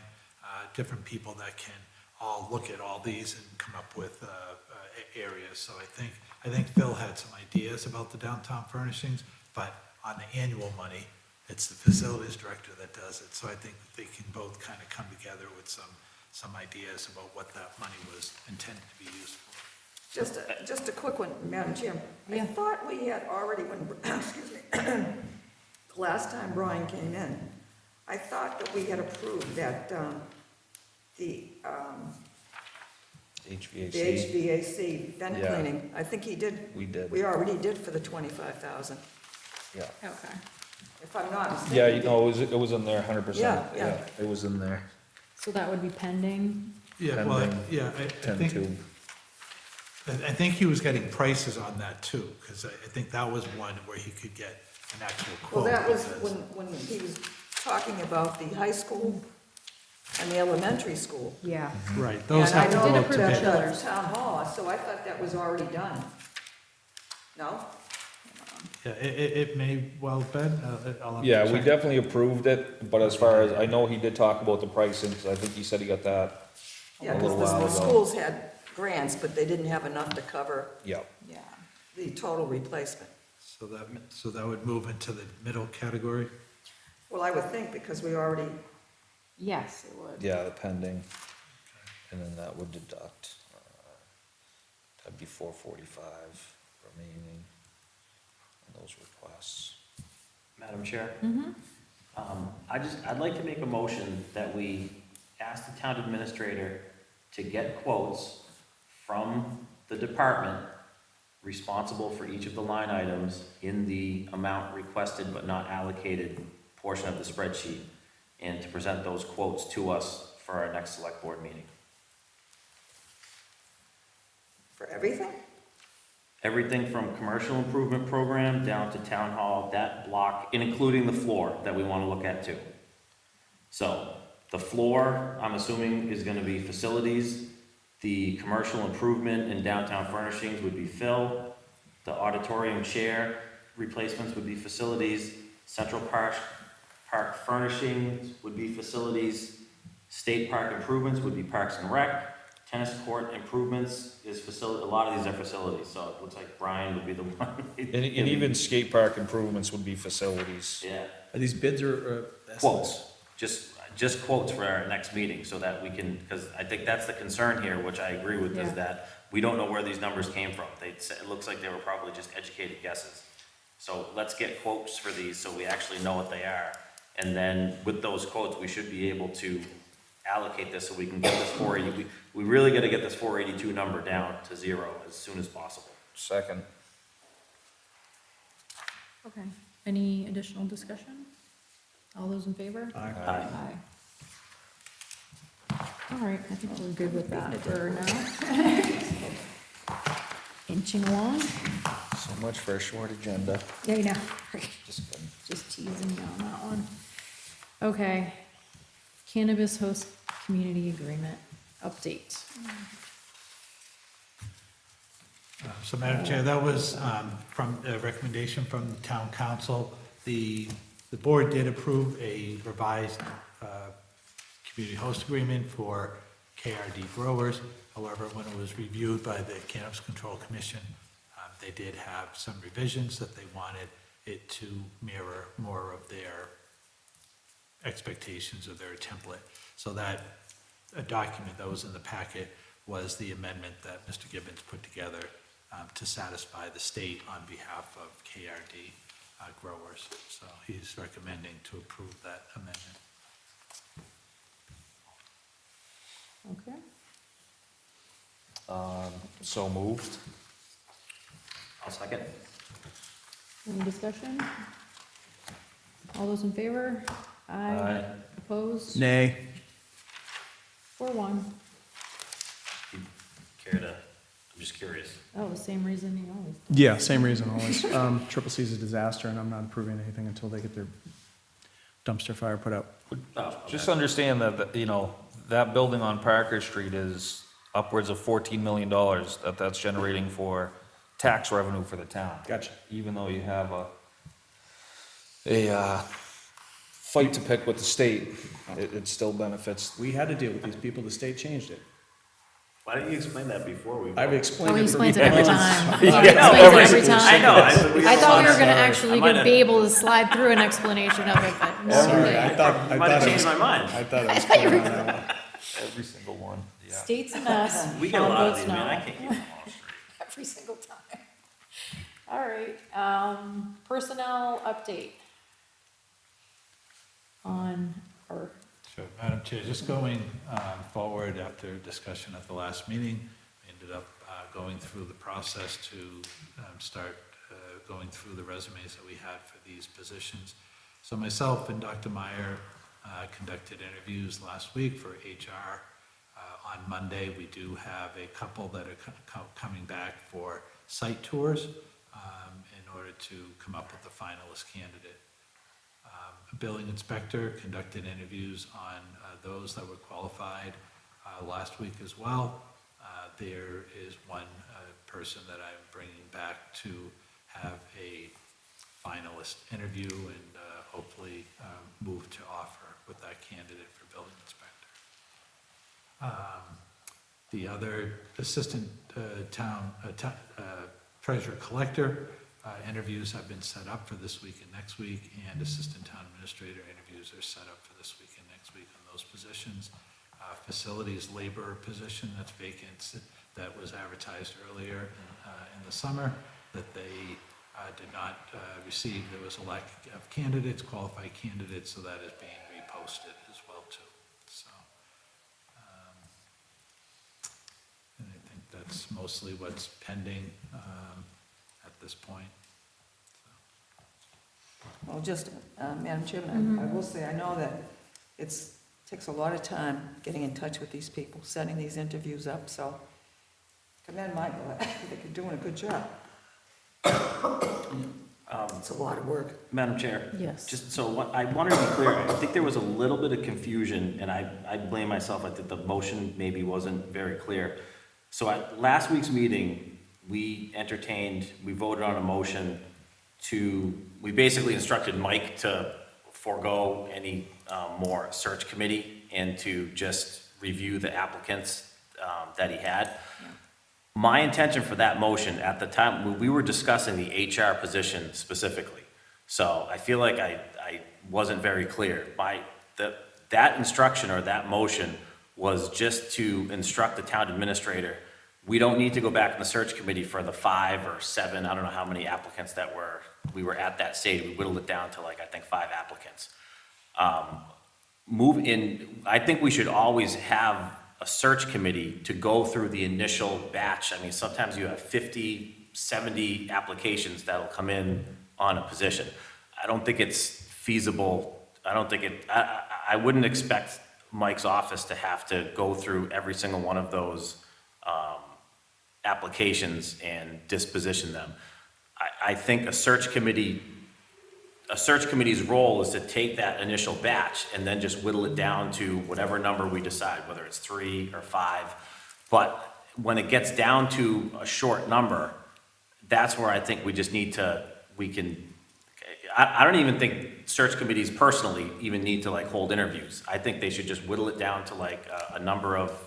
different people that can all look at all these and come up with areas. So I think Phil had some ideas about the downtown furnishings, but on the annual money, it's the facilities director that does it. So I think they can both kind of come together with some ideas about what that money was intended to be used for. Just a quick one, Madam Chair. I Yeah. thought we had already, excuse me, the last time Brian came in, I thought that we had approved that, the HVAC, HVAC vent Yeah. cleaning. I think he did, we did, we already did for the 25,000, yeah. Okay. if I'm not mistaken. Yeah, it was in there 100%. Yeah, yeah. It was in there, So that would be pending? Yeah, well, Pending yeah, I 10-2. think he was getting prices on that too, because I think that was one where he could get an actual Well, quote. that was because- when he was talking about the high school and the elementary school. Yeah. Right, those And I have to know did go that approve to the bid. chillers. Town hall, so I thought that was already done. No? Yeah, it may well have been, I'll have to Yeah, we check. definitely approved it, but as far as, I know he did talk about the pricing, because I think he said he got that Yeah, a because little while the ago. schools had grants, but they didn't have enough to cover Yep. Yeah. the total replacement. So that would move into the middle category? Well, I would think, because we already, Yes, it would. Yeah, the pending, and then that would deduct, that'd be 445 remaining on those requests. Madam Chair? Mm-hmm. I'd like to make a motion that we ask the town administrator to get quotes from the department responsible for each of the line items in the amount requested but not allocated portion of the spreadsheet, and to present those quotes to us for our next select board meeting. for everything? Everything from commercial improvement program down to town hall, that block, and including the floor that we want to look at too. So, the floor, I'm assuming, is gonna be facilities. The commercial improvement and downtown furnishings would be Phil. The auditorium chair replacements would be facilities. Central Park furnishings would be facilities. State park improvements would be Parks and Rec. tennis court improvements is facility, a lot of these are facilities, so it looks like Brian would be the one. And even skate park improvements would be facilities. Yeah, Are these bids or estimates? quotes, just quotes for our next meeting, so that we can, because I think that's the concern here, which I agree with, Yeah. is that we don't know where these numbers came from. It looks like they were probably just educated guesses. So let's get quotes for these, so we actually know what they are. And then with those quotes, we should be able to allocate this so we can get this 480, we really gotta get this 482 number down to 0 as soon as possible. Second. Okay. Any additional discussion? All those in favor? Aye. Aye. All right, I think we're good with that for now. Inching along. So much for a short agenda. Yeah, I know. Just kidding. Just teasing you on that one. Okay. Cannabis host community agreement update. So Madam Chair, that was from a recommendation from the town council. The board did approve a revised community host agreement for KRD growers. However, when it was reviewed by the Cannabis Control Commission, they did have some revisions that they wanted it to mirror more of their expectations of their template. So that a document that was in the packet was the amendment that Mr. Gibbons put together to satisfy the state on behalf of KRD growers. So he's recommending to approve that amendment. Okay. So moved. I'll second. Any discussion? All those in favor? Aye. Opposed? Nay. 4-1. Care to, I'm just curious. Oh, same reason you always. Yeah, same reason always. Triple C's a disaster, and I'm not approving anything until they get their dumpster fire put out. Oh, Just understand that, you know, that building on Parker Street is upwards of $14 million that's generating for tax revenue for the town. Gotcha. Even though you have a fight to pick with the state, it still benefits. We had to deal with these people, the state changed it. Why didn't you explain that before we? I've Oh, explained he it for explains it every months. time. Yeah, He explains it every time. I know. I thought we were gonna actually I might be able to slide through an explanation of it, but I no. thought, You I might have thought, changed my mind. I thought I was clear on that one. Every single one, yeah. State's a mess. We get a Sean lot of votes these, man, I no. can't keep them all straight. Every single time. All right, personnel update. On, or, Sure, Madam Chair, just going forward after discussion at the last meeting, we ended up going through the process to start going through the resumes that we had for these positions. So myself and Dr. Meyer conducted interviews last week for HR. On Monday, we do have a couple that are coming back for site tours in order to come up with a finalist candidate. A building inspector conducted interviews on those that were qualified last week as well. There is one person that I'm bringing back to have a finalist interview and hopefully move to offer with that candidate for building inspector. The other assistant treasurer collector interviews have been set up for this week and next week, and assistant town administrator interviews are set up for this week and next week on those positions. Facilities labor position that's vacant, that was advertised earlier in the summer, that they did not receive. There was a lack of candidates, qualified candidates, so that is being reposted as well too. So, and I think that's mostly what's pending at this point. Well, just, Madam Chairman, I will say, I know that takes a lot of time getting in touch with these people, setting these interviews up, so commend Michael, I think you're doing a good job. It's a lot of work. Madam Chair. yes. Just so what, I wanted to be clear, I think there was a little bit of confusion, and I blame myself, I think the motion maybe wasn't very clear. So at last week's meeting, we voted on a motion we basically instructed Mike to forego any more search committee and to just review the applicants that he had. My intention for that motion at the time, we were discussing the HR position specifically. So I feel like I wasn't very clear. That instruction or that motion was just to instruct the town administrator, we don't need to go back in the search committee for the 5 or 7, I don't know how many applicants we were at that stage. We whittled it down to like, I think 5 applicants. I think we should always have a search committee to go through the initial batch. I mean, sometimes you have 50, 70 applications that'll come in on a position. I don't think it's feasible. I wouldn't expect Mike's office to have to go through every single one of those applications and disposition them. I think a search committee's role is to take that initial batch and then just whittle it down to whatever number we decide, whether it's 3 or 5. But when it gets down to a short number, that's where I think we just need to, I don't even think search committees personally even need to like hold interviews. I think they should just whittle it down to like a number of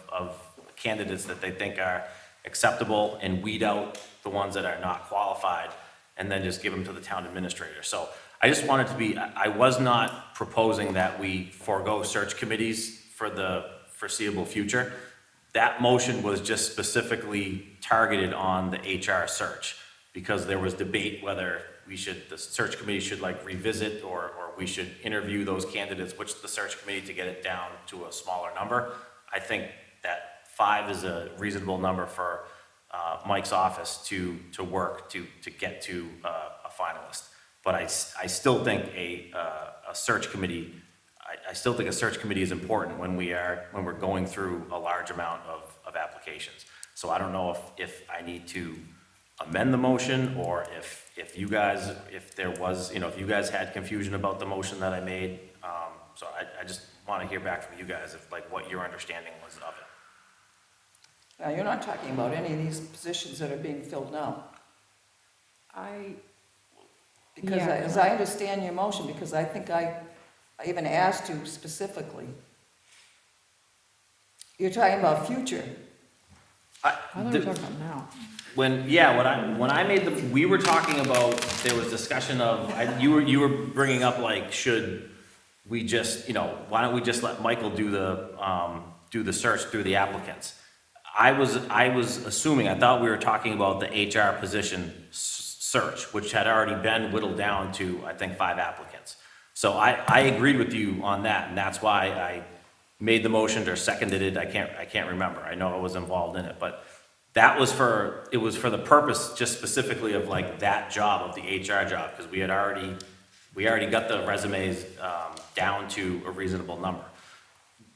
candidates that they think are acceptable and weed out the ones that are not qualified and then just give them to the town administrator. So I just wanted to be, I was not proposing that we forego search committees for the foreseeable future. That motion was just specifically targeted on the HR search because there was debate whether the search committee should like revisit or we should interview those candidates, which the search committee to get it down to a smaller number. I think that 5 is a reasonable number for Mike's office to work to get to a finalist. But I still think a search committee, I still think a search committee is important when we're going through a large amount of applications. So I don't know if I need to amend the motion or if you guys, if you guys had confusion about the motion that I made. So I just want to hear back from you guys what your understanding was of it. Now, you're not talking about any of these positions that are being filled now. Because Yeah. as I understand your motion, because I think I even asked you specifically, you're talking about future. I thought we were talking about now. When I made we were talking about, there was discussion of, you were bringing up like, should we just, why don't we just let Michael do the search through the applicants? I was assuming, I thought we were talking about the HR position search, which had already been whittled down to, I think, 5 applicants. So I agreed with you on that, and that's why I made the motion or seconded it. I can't remember. I know I was involved in it, but it was for the purpose just specifically of like that job, of the HR job, because we already got the resumes down to a reasonable number.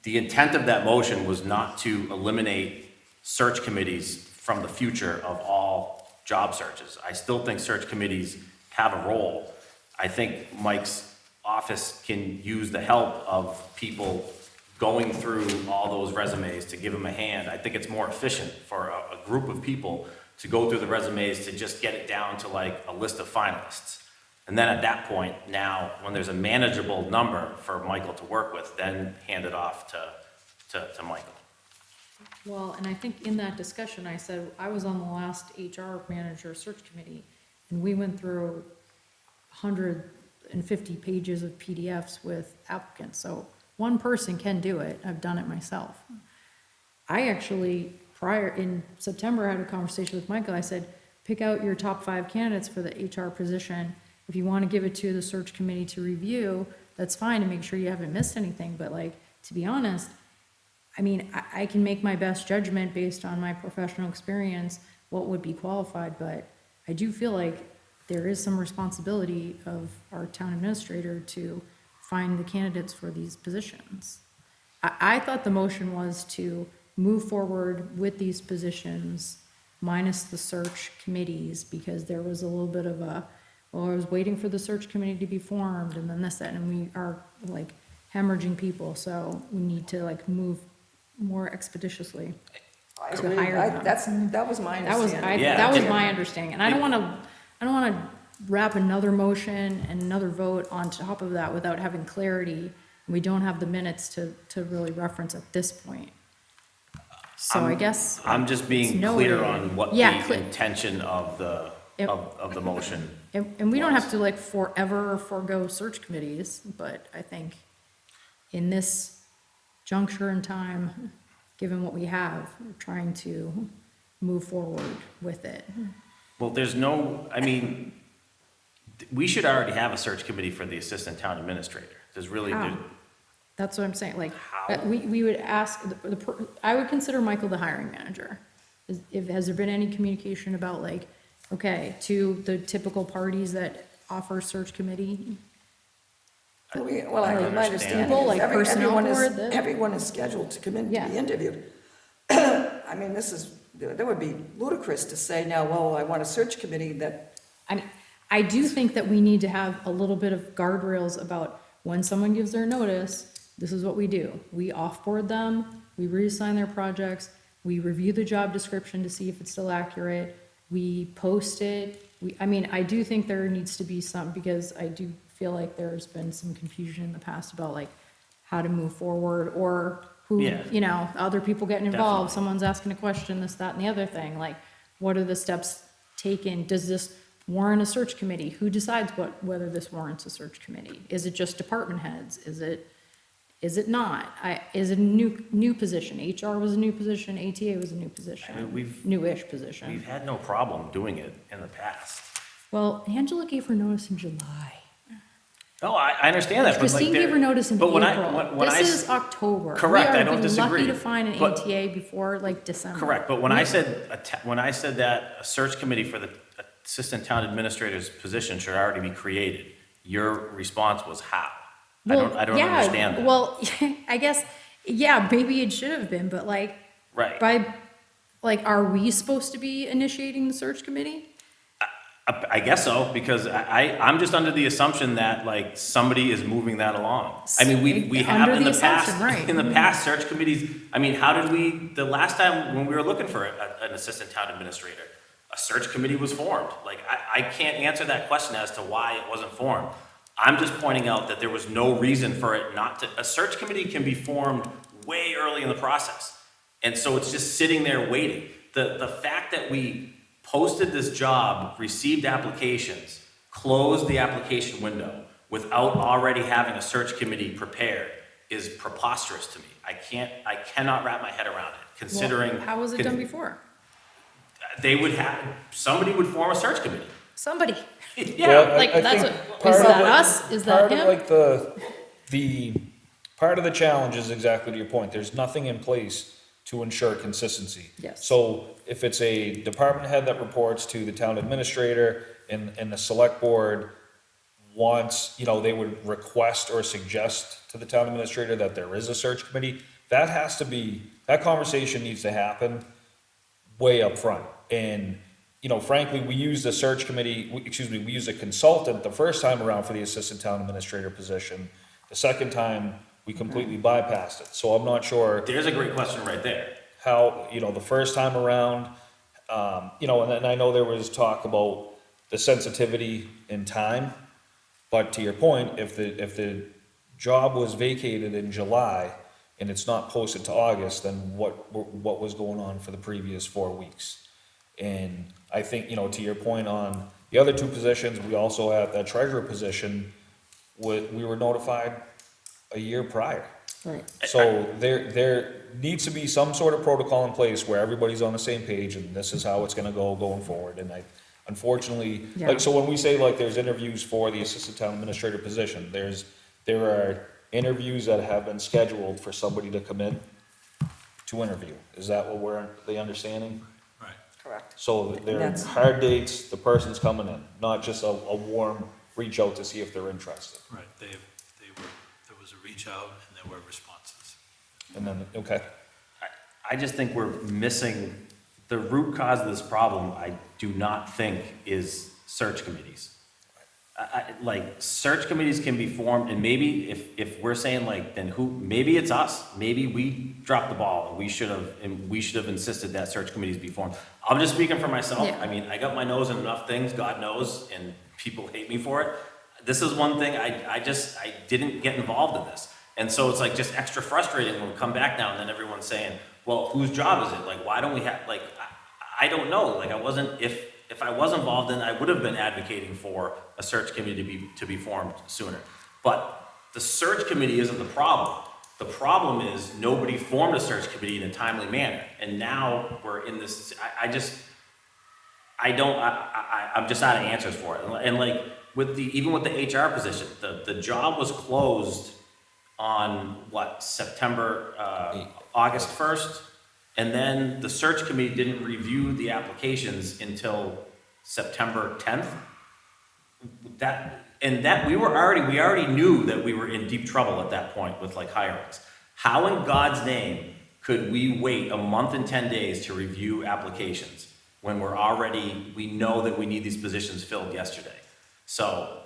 The intent of that motion was not to eliminate search committees from the future of all job searches. I still think search committees have a role. I think Mike's office can use the help of people going through all those resumes to give him a hand. I think it's more efficient for a group of people to go through the resumes to just get it down to like a list of finalists. And then at that point, now, when there's a manageable number for Michael to work with, then hand it off to Michael. Well, and I think in that discussion, I said, I was on the last HR manager search committee, and we went through 150 pages of PDFs with applicants, so one person can do it. I've done it myself. I actually, in September, I had a conversation with Michael. I said, pick out your top 5 candidates for the HR position. If you want to give it to the search committee to review, that's fine, and make sure you haven't missed anything. But like, to be honest, I mean, I can make my best judgment based on my professional experience, what would be qualified, but I do feel like there is some responsibility of our town administrator to find the candidates for these positions. I thought the motion was to move forward with these positions minus the search committees, because there was a little bit of I was waiting for the search committee to be formed, and then this, that, and we are like hemorrhaging people, so we need to like move more expeditiously. I To agree. hire them. That was my That was, understanding. Yeah. that was my understanding, and I don't wanna wrap another motion and another vote on top of that without having clarity. We don't have the minutes to really reference at this point. So I guess. I'm just being it's clear noted. on what Yeah, the intention of the, Yep. of the motion. And we don't have to like forever forego search committees, but I think in this juncture in time, given what we have, we're trying to move forward with it. Well, there's no, I mean, we should already have a search committee for the assistant town administrator. There's really, How? That's what I'm saying, like, How? we would ask, I would consider Michael the hiring manager. Has there been any communication about like, okay, to the typical parties that offer search committee? Well, I I mean, my understand. understanding People is like personnel everyone is, board that- everyone is scheduled to come in to Yeah. be interviewed. I mean, that would be ludicrous to say now, well, I want a search committee that, I mean, I do think that we need to have a little bit of guardrails about when someone gives their notice, this is what we do. We offboard them, we reassign their projects, we review the job description to see if it's still accurate, we post it. I mean, I do think there needs to be some, because I do feel like there's been some confusion in the past about like how to move forward, or who, Yeah. you know, other people getting involved, Definitely. someone's asking a question, this, that, and the other thing, like, what are the steps taken? Does this warrant a search committee? Who decides whether this warrants a search committee? Is it just department heads? Is it not? Is it a new position? HR was a new position, ATA was a new I position, mean, we've newish position. We've had no problem doing it in the past. Well, Angela gave her notice in July. No, I understand that, but like Christine gave her notice in but April. when I This s- is October. Correct, I don't We are disagree, lucky to find an but- ATA before like December. Correct, but when I said that a search committee for the assistant town administrator's position should already be created, your response was how? I don't yeah, understand that. Well, I guess, yeah, maybe it should have been, but like, Right. are we supposed to be initiating the search committee? I guess so, because I'm just under the assumption that like somebody is moving that along. I mean, we have Under in the the past, assumption, right. in the past, search committees, I mean, how did we, the last time when we were looking for an assistant town administrator, a search committee was formed. Like, I can't answer that question as to why it wasn't formed. I'm just pointing out that there was no reason for it not to, a search committee can be formed way early in the process. And so it's just sitting there waiting. The fact that we posted this job, received applications, closed the application window without already having a search committee prepared is preposterous to me. I cannot wrap my head around it, considering. Well, how was it done before? Somebody would form a search committee. Somebody. Yeah, Well, Like, I that's think what, part is of that the- us? Is that Part of him? like the part of the challenge is exactly to your point, there's nothing in place to ensure consistency. Yes. So if it's a department head that reports to the town administrator and the select board wants, they would request or suggest to the town administrator that there is a search committee, that conversation needs to happen way up front. And, frankly, we used a search committee, we used a consultant the first time around for the assistant town administrator position. The second time, we completely bypassed it. So I'm not sure There's a great question right there. how, the first time around, and then I know there was talk about the sensitivity in time. But to your point, if the job was vacated in July and it's not posted to August, then what was going on for the previous 4 weeks? And I think, to your point on the other two positions, we also have that treasurer position, we were notified a year prior. Right. So there needs to be some sort of protocol in place where everybody's on the same page and this is how it's gonna go going forward. And unfortunately, Yeah. so when we say there's interviews for the assistant town administrator position, there are interviews that have been scheduled for somebody to come in to interview. Is that what we're, the understanding? Right. correct. So there are That's- hard dates, the person's coming in, not just a warm reach out to see if they're interested. Right, there was a reach out and there were responses. And then, okay. I just think we're missing, the root cause of this problem, I do not think is search committees. Search committees can be formed, and maybe if we're saying then maybe it's us, maybe we dropped the ball, and we should have insisted that search committees be formed. I'm just speaking for myself, Yeah. I mean, I got my nose in enough things, God knows, and people hate me for it. This is one thing, I didn't get involved in this. And so it's just extra frustrating when we come back now and then everyone's saying, well, whose job is it? Like, why don't we have, like, I don't know, like, I wasn't, if I was involved, then I would have been advocating for a search committee to be formed sooner. But the search committee isn't the problem. The problem is nobody formed a search committee in a timely manner, and now we're in this, I'm just out of answers for it. And like, even with the HR position, the job was closed on what, August 1st? And then the search committee didn't review the applications until September 10th. We already knew that we were in deep trouble at that point with like hirings. How in God's name could we wait a month and 10 days to review applications when we know that we need these positions filled yesterday? So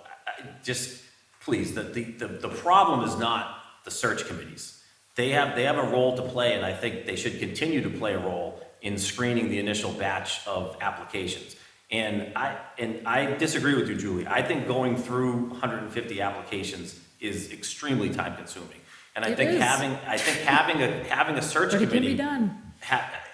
just please, the problem is not the search committees. They have a role to play, and I think they should continue to play a role in screening the initial batch of applications. And I disagree with you, Julie. I think going through 150 applications is extremely time consuming. And I think having a search But it committee. can be done.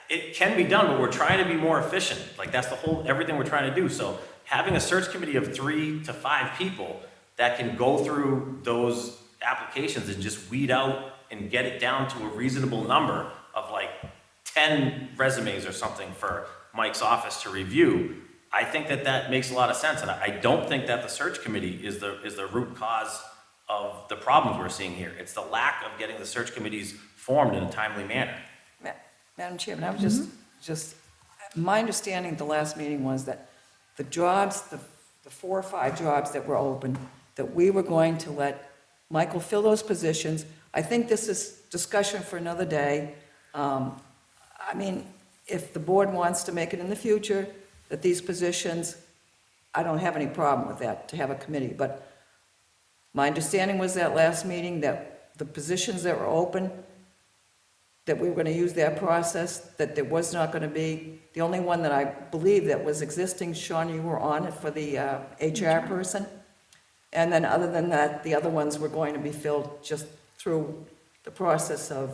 It can be done, but we're trying to be more efficient. Like, that's everything we're trying to do. So having a search committee of 3 to 5 people that can go through those applications and just weed out and get it down to a reasonable number of like 10 resumes or something for Mike's office to review, I think that makes a lot of sense. And I don't think that the search committee is the root cause of the problems we're seeing here. It's the lack of getting the search committees formed in a timely manner. Madam Chairman, I was just, my understanding at the last meeting was that the jobs, the 4 or 5 jobs that were open, that we were going to let Michael fill those positions. I think this is discussion for another day. I mean, if the board wants to make it in the future, that these positions, I don't have any problem with that, to have a committee. But my understanding was that last meeting that the positions that were open, that we were going to use that process, that there was not going to be, the only one that I believe that was existing, Sean, you were on it for the HR person. And then other than that, the other ones were going to be filled just through the process of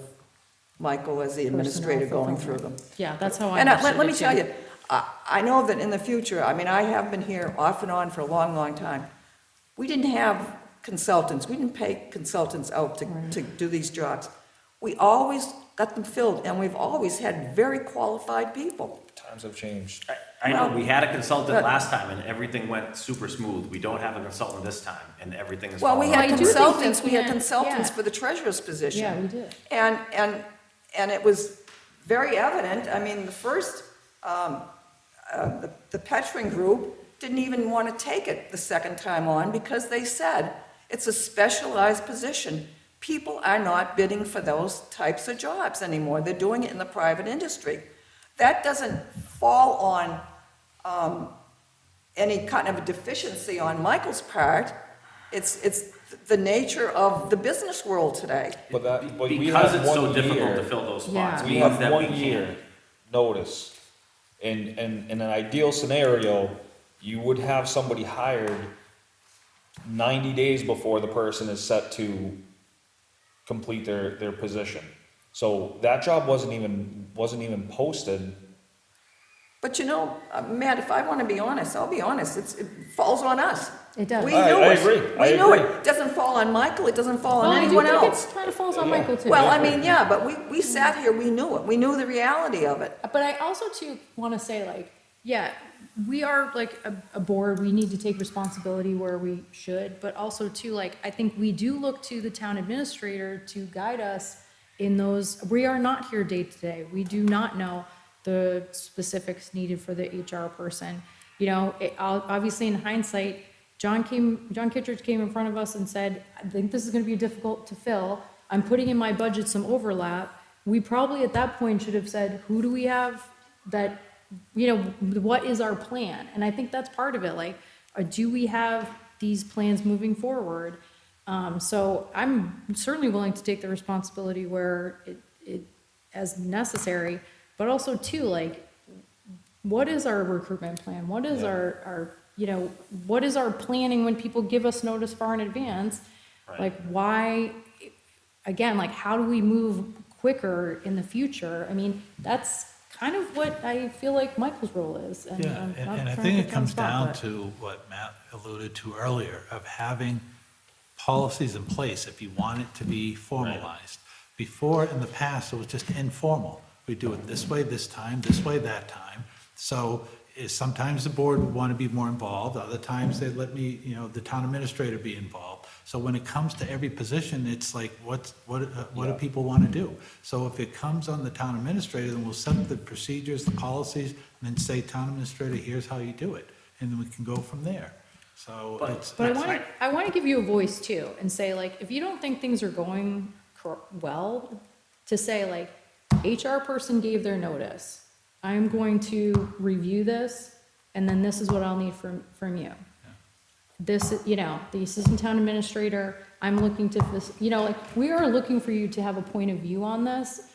Michael as the administrator going through them. Yeah, that's how I And understood let me it, tell too. you, I know that in the future, I mean, I have been here off and on for a long, long time. We didn't have consultants. We didn't pay consultants out to do these jobs. We always got them filled, and we've always had very qualified people. Times have changed. I know, Well, we had a consultant but- last time and everything went super smooth. We don't have a consultant this time and everything is Well, we falling had I apart. do think consultants, we we had can- consultants yeah. for the treasurer's position. Yeah, we did. And it was very evident, I mean, the first, the Petring group didn't even want to take it the second time on because they said it's a specialized position. People are not bidding for those types of jobs anymore. They're doing it in the private industry. That doesn't fall on any kind of a deficiency on Michael's part. It's the nature of the business world today. But we Because have it's so 1 difficult year. to fill those spots. Yeah. We means have that 1 can't. year notice. In an ideal scenario, you would have somebody hired 90 days before the person is set to complete their position. So that job wasn't even posted. But you know, Matt, if I want to be honest, I'll be honest, it falls on us. It does. We I knew it. agree. I We knew agree. it. It doesn't fall on Michael, it doesn't fall Well, on I do anyone think else. it kind of falls on Yeah. Michael, too. Well, I mean, yeah, but we sat here, we knew it. We knew the reality of it. But I also too want to say, like, yeah, we are like a board, we need to take responsibility where we should, but also too, like, I think we do look to the town administrator to guide us in those, we are not here day to day. We do not know the specifics needed for the HR person. You know, obviously in hindsight, John Kittredge came in front of us and said, I think this is gonna be difficult to fill. I'm putting in my budget some overlap. We probably at that point should have said, who do we have that, you know, what is our plan? And I think that's part of it, like, do we have these plans moving forward? So I'm certainly willing to take the responsibility where it as necessary, but also too, like, what is our recruitment plan? What is our, you know, what is our planning when people give us notice far in advance? Right. Like, why, again, like, how do we move quicker in the future, I mean, that's kind of what I feel like Michael's role is. And Yeah, I'm not and I trying think to it put you on the comes spot, down but- to what Matt alluded to earlier, of having policies in place if you want it to be formalized. Before, in the past, it was just informal. We do it this way this way that time. So sometimes the board would want to be more involved, other times they'd let me, the town administrator be involved. So when it comes to every position, it's like, what do people want to do? So if it comes on the town administrator, then we'll set the procedures, the policies, and then say, town administrator, here's how you do it. And then we can go from there. So it's. But I want to give you a voice too, and say like, if you don't think things are going well, to say like, HR person gave their notice. I'm going to review this, and then this is what I'll need from you. This, the assistant town administrator, I'm looking to, like, we are looking for you to have a point of view on this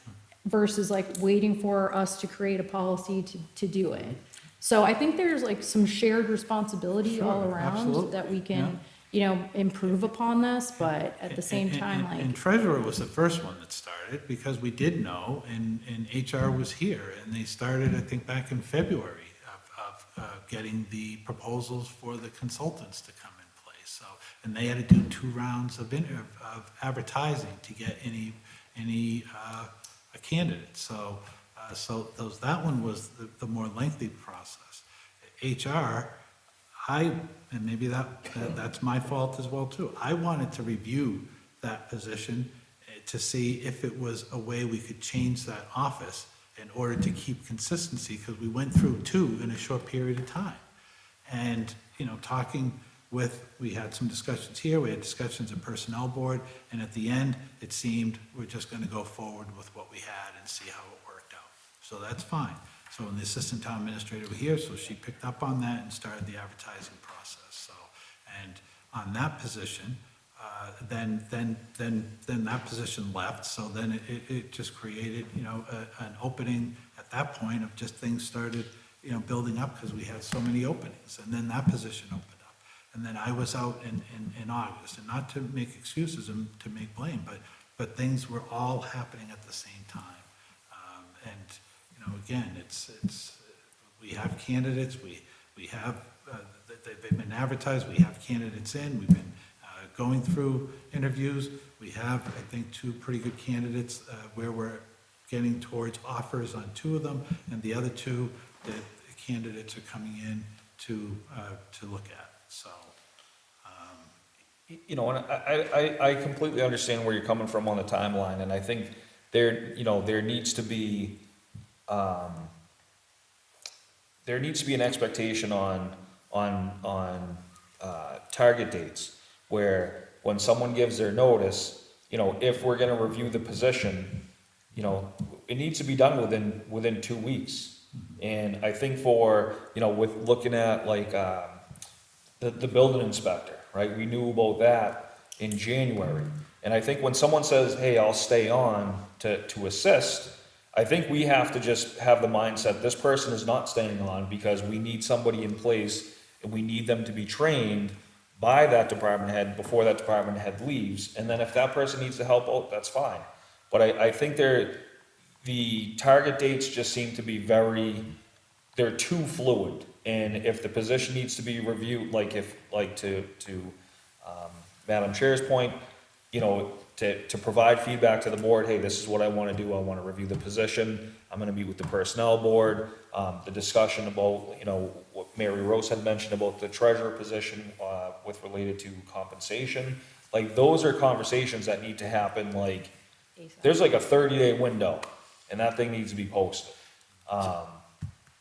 versus like waiting for us to create a policy to do it. So I think there's like some shared responsibility all Sure, around absolutely, that we can, improve upon this, but at the same time, And like, treasurer was the first one that started, because we did know, and HR was here, and they started, I think, back in February of getting the proposals for the consultants to come in place, so, and they had to do 2 rounds of advertising to get any candidates, so that one was the more lengthy process. HR, and maybe that's my fault as well too. I wanted to review that position to see if it was a way we could change that office in order to keep consistency, because we went through 2 in a short period of time. And, we had some discussions here, we had discussions at Personnel Board, and at the end, it seemed we're just gonna go forward with what we had and see how it worked out. So that's fine. So when the assistant town administrator was here, so she picked up on that and started the advertising process, so. And on that position, then that position left, so then it just created, an opening at that point of just things started, building up, because we had so many openings, and then that position opened up. And then I was out in August, and not to make excuses and to make blame, but things were all happening at the same time. And, again, we have candidates, we have, they've been advertised, we have candidates in, we've been going through interviews. We have, I think, 2 pretty good candidates where we're getting towards offers on 2 of them, and the other 2, the candidates are coming in to look at, so. And I completely understand where you're coming from on the timeline, and I think there needs to be an expectation on target dates, where when someone gives their notice, if we're gonna review the position, it needs to be done within 2 weeks. And I think with looking at like, the building inspector, right? We knew about that in January. And I think when someone says, hey, I'll stay on to assist, I think we have to just have the mindset, this person is not staying on because we need somebody in place and we need them to be trained by that department head before that department head leaves. And then if that person needs to help out, that's fine. But I think the target dates just seem to be they're too fluid. And if the position needs to be reviewed, to Madam Chair's point, to provide feedback to the board, hey, this is what I want to do, I want to review the position, I'm going to meet with the Personnel Board, the discussion about, what Mary Rose had mentioned about the treasurer position related to compensation, like, those are conversations that need to happen, like, there's like a 30-day window, and that thing needs to be posted.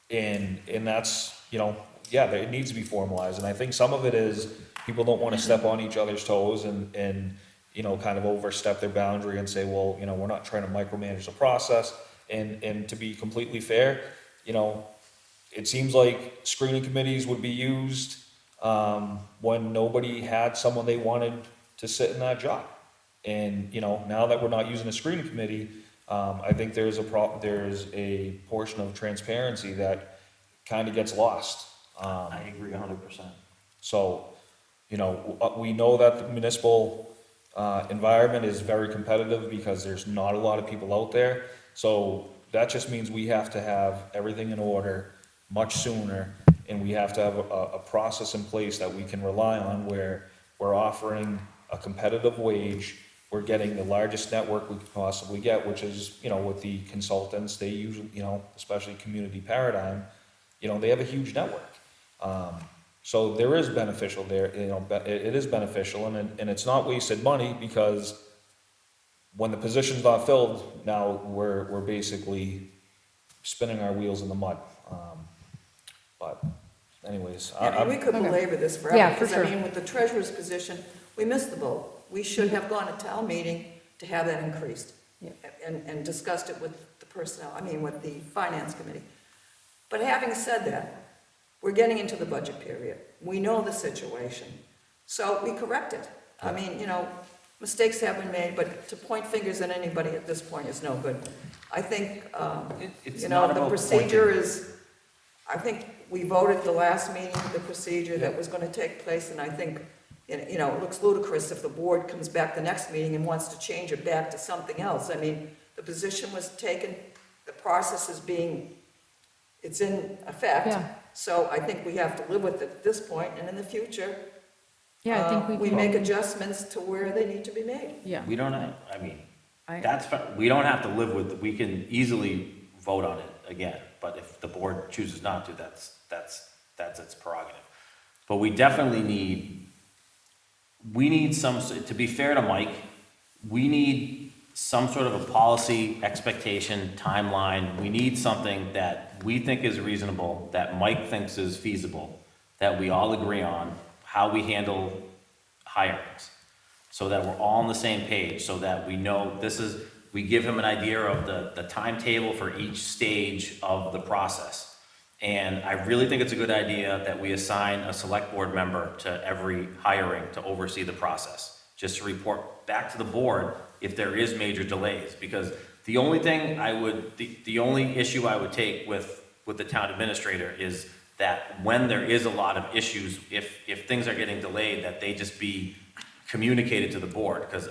And that's, it needs to be formalized, and I think some of it is, people don't want to step on each other's toes and kind of overstep their boundary and say, well, we're not trying to micromanage the process, and to be completely fair, it seems like screening committees would be used, when nobody had someone they wanted to sit in that job. And, now that we're not using a screening committee, I think there's a portion of transparency that kind of gets lost. I agree 100%. So, we know that the municipal Environment is very competitive because there's not a lot of people out there. So that just means we have to have everything in order much sooner, and we have to have a process in place that we can rely on where we're offering a competitive wage, we're getting the largest network we could possibly get, which is, you know, with the consultants, they usually, you know, especially Community Paradigm, you know, they have a huge network. So there is beneficial there, you know, it is beneficial, and it's not wasted money, because when the position's not filled, now we're basically spinning our wheels in the mud. But anyways, I mean, we could Okay. belabor this forever. Yeah, for Because, I sure. mean, with the treasurer's position, we missed the boat. We should have gone to town meeting to have that increased. Yeah. And discussed it with the personnel, I mean, with the finance committee. But having said that, we're getting into the budget period. We know the situation. So we correct it. I mean, you know, mistakes have been made, but to point fingers at anybody at this point is no good. I think, It's you know, not the about procedure pointing. is, I think we voted the last meeting, the procedure that was gonna take place, and I think, you know, it looks ludicrous if the board comes back the next meeting and wants to change it back to something else. I mean, the position was taken, the process is being, it's in effect. Yeah. So I think we have to live with it at this point, and in the future, Yeah, I think we can. make adjustments to where they need to be made. Yeah. We don't have, I mean, I- we don't have to live with, we can easily vote on it again, but if the board chooses not to, that's its prerogative. But we definitely need some, to be fair to Mike, we need some sort of a policy, expectation, timeline. We need something that we think is reasonable, that Mike thinks is feasible, that we all agree on, how we handle hirings, so that we're all on the same page, so that we know we give him an idea of the timetable for each stage of the process. And I really think it's a good idea that we assign a select board member to every hiring to oversee the process, just to report back to the board if there is major delays. Because the only thing the only issue I would take with the town administrator is that when there is a lot of issues, if things are getting delayed, that they just be communicated to the board. Because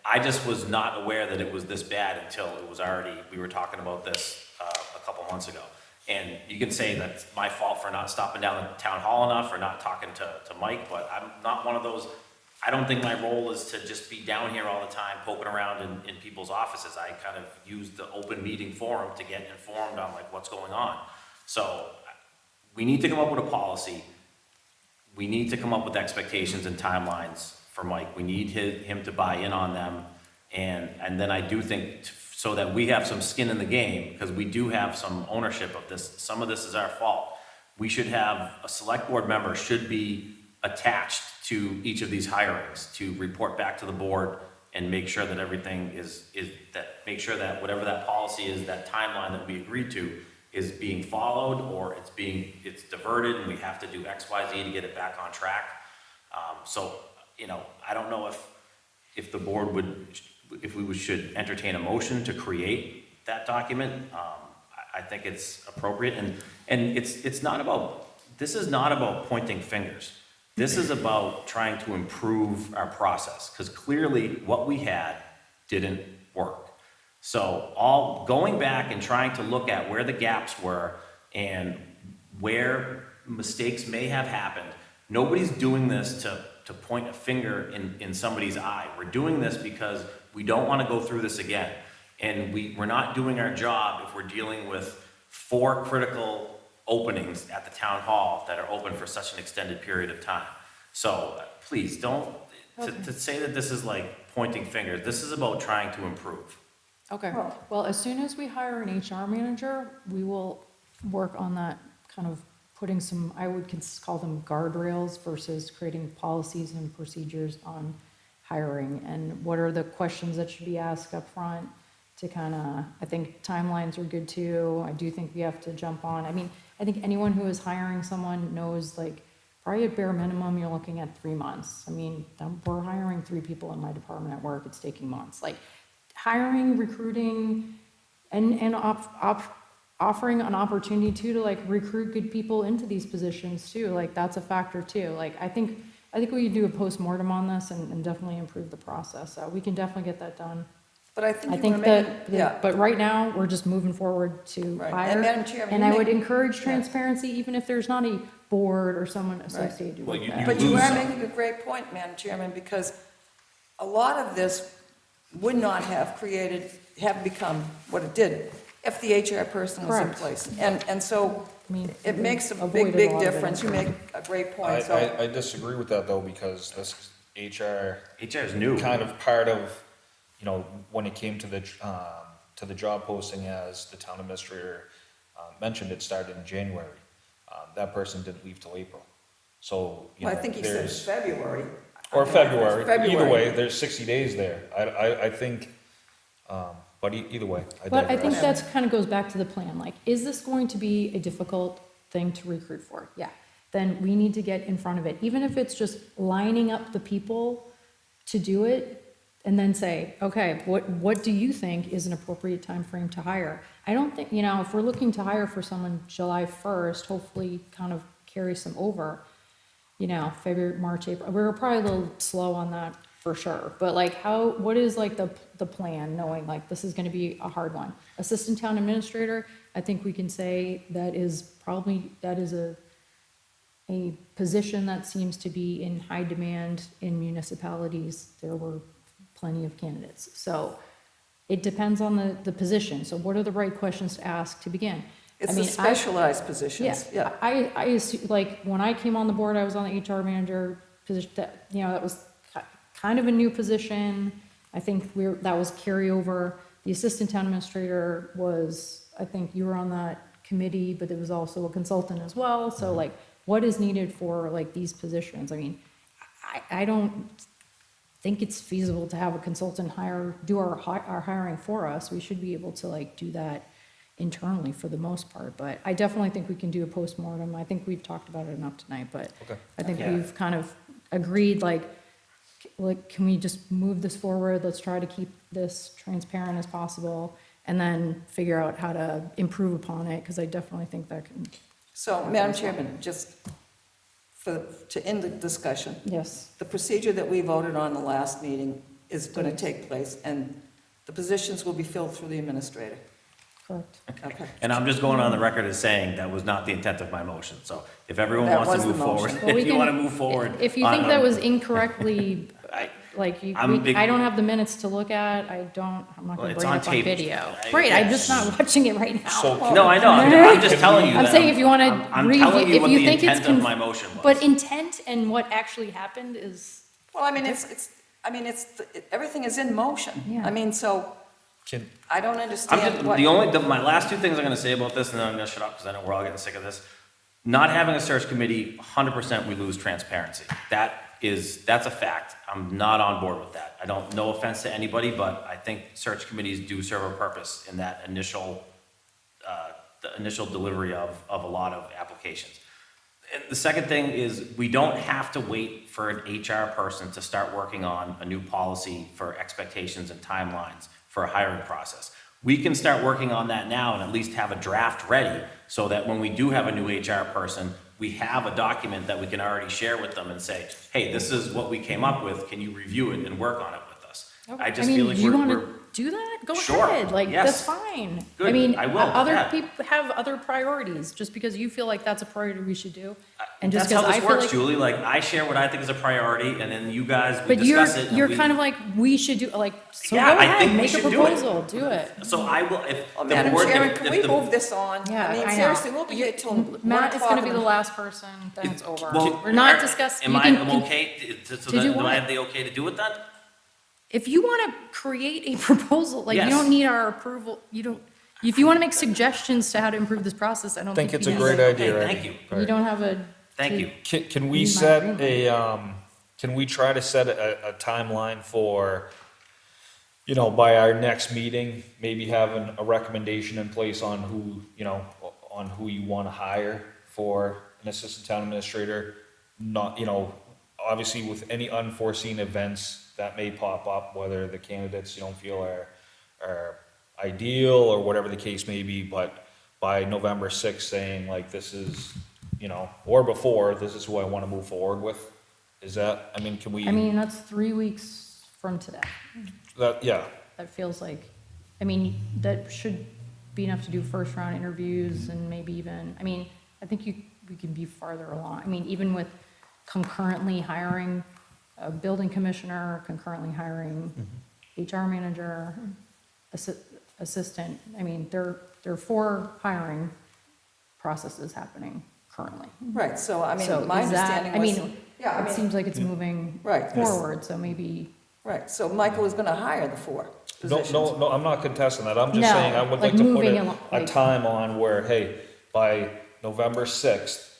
I just was not aware that it was this bad until it was already, we were talking about this a couple months ago. And you can say that's my fault for not stopping down at town hall enough, or not talking to Mike, but I'm not one of those. I don't think my role is to just be down here all the time poking around in people's offices. I kind of use the open meeting forum to get informed on like what's going on. So we need to come up with a policy. We need to come up with expectations and timelines for Mike. We need him to buy in on them. And then I do think, so that we have some skin in the game, because we do have some ownership of this. Some of this is our fault. We should have, a select board member should be attached to each of these hirings to report back to the board and make sure that everything make sure that whatever that policy is, that timeline that we agreed to is being followed, or it's diverted and we have to do X, Y, Z to get it back on track. So, you know, I don't know if the board should entertain a motion to create that document. I think it's appropriate, and it's not about, this is not about pointing fingers. This is about trying to improve our process, because clearly what we had didn't work. So going back and trying to look at where the gaps were and where mistakes may have happened. Nobody's doing this to point a finger in somebody's eye. We're doing this because we don't want to go through this again. And we're not doing our job if we're dealing with 4 critical openings at the town hall that are open for such an extended period of time. So please don't, to say that this is like pointing fingers, this is about trying to improve. Okay, Well- well, as soon as we hire an HR manager, we will work on that, kind of putting some, I would call them guardrails versus creating policies and procedures on hiring, and what are the questions that should be asked up front to kind of, I think timelines are good too. I do think we have to jump on, I mean, I think anyone who is hiring someone knows, like, probably at bare minimum, you're looking at 3 months. I mean, we're hiring 3 people in my department at work, it's taking months. Like, hiring, recruiting, and offering an opportunity too to like recruit good people into these positions too, like that's a factor too. Like, I think I think we could do a postmortem on this and definitely improve the process. We can definitely get that done. But I think I you think want to make that, it, yeah. but right now, we're just moving forward to Right. hire. And Madam Chairman, And you I would make- encourage yeah. transparency, even if there's not a board or someone associated Well, with you- that. But you lose are some. making a great point, Madam Chairman, because a lot of this would not have become what it did if the HR person was in Correct. place. And so I mean, it makes a avoided big, big lot of it difference. You make anyway. a great I, point, so. I disagree with that though, because this HR HR is new. kind of part of, you know, when it came to the job posting, as the town administrator mentioned, it started in January. That person didn't leave till April. So, you know, Well, I think he said there's, February. or February, either February. way, there's 60 days there. I think, but either way, I But I think digress. that's kind of goes back to the plan, like, is this going to be a difficult thing to recruit for? Yeah, then we need to get in front of it, even if it's just lining up the people to do it, and then say, okay, what do you think is an appropriate time frame to hire? I don't think, if we're looking to hire for someone July 1st, hopefully kind of carry some over, February, March, April, we're probably a little slow on that for sure, but like what is like the plan, knowing like this is gonna be a hard one? Assistant town administrator, I think we can say that is a position that seems to be in high demand in municipalities. There were plenty of candidates. So it depends on the position. So what are the right questions to ask to begin? It's I the mean, specialized positions, yeah. I assume, like, when I came on the board, I was on the HR manager position, that was kind of a new position. I think that was carryover. The assistant town administrator was, I think you were on that committee, but there was also a consultant as well. So like, what is needed for like these positions? I mean, I don't think it's feasible to have a consultant do our hiring for us. We should be able to like do that internally for the most part, but I definitely think we can do a postmortem. I think we've talked about it enough tonight, but Okay. I think Yeah. we've kind of agreed, like, can we just move this forward? Let's try to keep this transparent as possible, and then figure out how to improve upon it, because I definitely think that can, So, Madam Chairman, just to end the discussion, yes. the procedure that we voted on the last meeting is going to take place, and the positions will be filled through the administrator. Correct. Okay. And I'm just going on the record as saying that was not the intent of my motion. So if everyone That wants was to the move forward, motion. Well, we if you can- want to move forward. If you on think a- that was incorrectly, I- like, I'm big- I don't have the minutes to look at, I'm not Well, gonna it's bring on it up on tape. video. I- Right, I'm yes. just not watching it right now. So- No, I know, I'm just telling you I'm that. saying if you wanna I'm review- telling you if what you the think it's intent of my motion was. But intent and what actually happened is, Well, I mean, everything is in motion. Yeah. I mean, so Can, I don't I'm understand just, what. my last two things I'm gonna say about this, and then I'm gonna shut up, because I know we're all getting sick of this. Not having a search committee, 100% we lose transparency. That's a fact. I'm not on board with that. I don't, no offense to anybody, but I think search committees do serve a purpose in that the initial delivery of a lot of applications. And the second thing is, we don't have to wait for an HR person to start working on a new policy for expectations and timelines for a hiring process. We can start working on that now and at least have a draft ready, so that when we do have a new HR person, we have a document that we can already share with them and say, hey, this is what we came up with, can you review it and work on it with us? I just feel like do you we're, wanna do that? Go Sure, ahead, like, yes. that's fine. I Good, mean, I will, other yeah. people have other priorities, just because you feel like that's a priority we should do. And just that's how because I this feel works, like. Julie, like, I share what I think is a priority, and then you guys, we But you're, discuss it. and you're we- kind of like, we should do, like, so go Yeah, I ahead, think we make a should do it. proposal, do it. So I will, if Well, the Madam board, Chairman, can we if the. move this on? Yeah, I mean, I know. seriously, we'll be here till 1 Matt is gonna be o'clock the in last person, then it's over. Well, We're not are- discussing. Am you I, can- am okay, so to do do I what? have the okay to do it then? If you want to create a proposal, like, you Yes. don't need our approval, if you want to make suggestions to how to improve this process, I don't think. think it's you a need great to- idea, Okay, Randy. thank you. All You right. don't have a. Thank to- you. Can we Need my set agreement. can we try to set a timeline for, by our next meeting, maybe having a recommendation in place on who you want to hire for an assistant town administrator? Not, obviously with any unforeseen events that may pop up, whether the candidates you don't feel are ideal or whatever the case may be, but by November 6th saying like this is, or before, this is who I want to move forward with. Is that, I mean, can we? I mean, that's 3 weeks from today. Yeah, That feels like, I mean, that should be enough to do first round interviews and maybe even, I mean, I think we can be farther along. I mean, even with concurrently hiring a building commissioner, concurrently hiring HR manager, assistant, I mean, there are 4 hiring processes happening currently. Right, so I So mean, my is that- understanding I was, mean, yeah, I It mean, seems like it's moving Right. forward, so maybe, right, so Michael was gonna hire the 4 no, positions. no, I'm not contesting that, I'm just No, saying, I would like like to put moving a along, like- time on where, hey, by November 6th,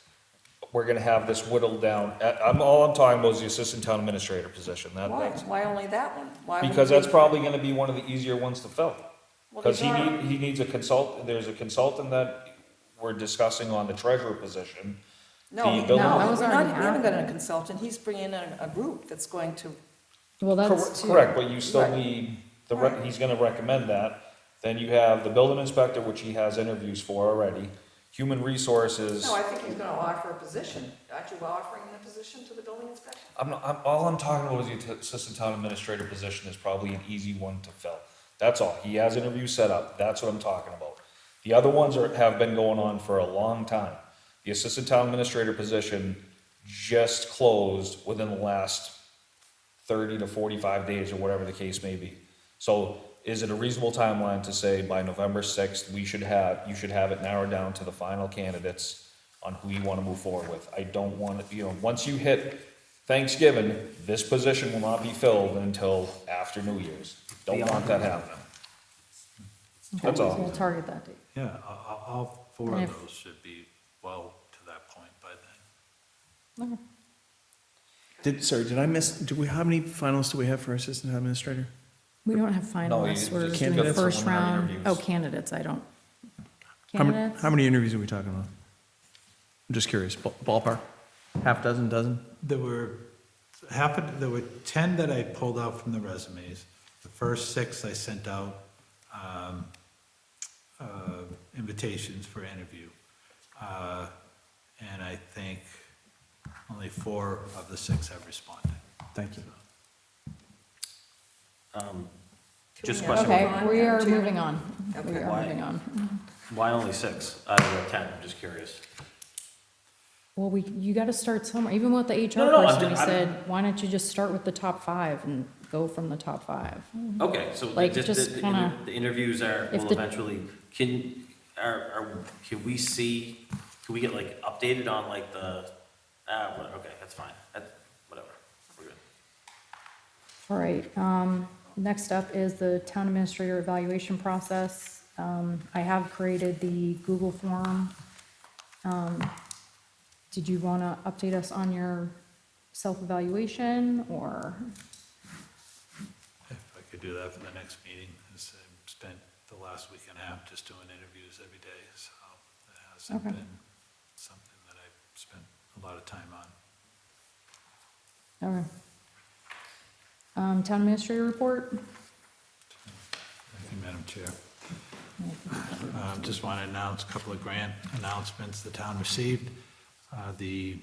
we're gonna have this whittled down, all I'm talking about is the assistant town administrator position, Why? that's, Why only that one? Why would because we- that's probably gonna be one of the easier ones to fill. Well, Because he's already- he needs a there's a consultant that we're discussing on the treasurer position. No, the he- building- No, that no, was we're already not, we haven't got a happening. consultant, he's bringing in a group that's going to, well, that's too. Correct, but you still Right. need, Right. he's gonna recommend that. Then you have the building inspector, which he has interviews for already. Human resources, no, I think he's gonna offer a position. Aren't you offering the position to the building inspector? all I'm talking about is the assistant town administrator position is probably an easy one to fill. That's all. He has interviews set up. That's what I'm talking about. The other ones have been going on for a long time. The assistant town administrator position just closed within the last 30 to 45 days or whatever the case may be. So is it a reasonable timeline to say by November 6th, you should have it narrowed down to the final candidates on who you want to move forward with? I don't want to, once you hit Thanksgiving, this position will not be filled until after New Year's. Don't want that happening. Okay, That's all. so we'll target that date. Yeah, all 4 And of if- those should be well to that point by then. Okay. Did I miss, how many finalists do we have for assistant town administrator? We don't have you finalists, we're just doing the candidates or first preliminary round. interviews? Oh, candidates, I don't. How many, Candidates? how many interviews are we talking about? I'm just curious, ballpark, half dozen? There were there were 10 that I pulled out from the resumes. The first 6 I sent out invitations for interview. And I think only 4 of the 6 have responded. Thank you. Just a Yeah. question, Okay, on we there, are too. moving on. We Okay. are Why? moving on. why only 6 out of the 10? I'm just curious. Well, you gotta start somewhere, even with the HR No, I'm person, we just- said, why don't you just start with the top 5 and go from the top 5? Okay, so Like, just just kinda- the interviews If will the- eventually, can we get like updated on like the, okay, that's fine, whatever, we're good. All right, next up is the town administrator evaluation process. I have created the Google form. Did you want to update us on your self-evaluation, or? If I could do that for the next meeting, as I've spent the last week and a half just doing interviews every day, so it hasn't Okay. been something that I've spent a lot of time on. Okay. Town administrator report? Thank you, Madam Chair. Just want to announce a couple of grant announcements the town received. The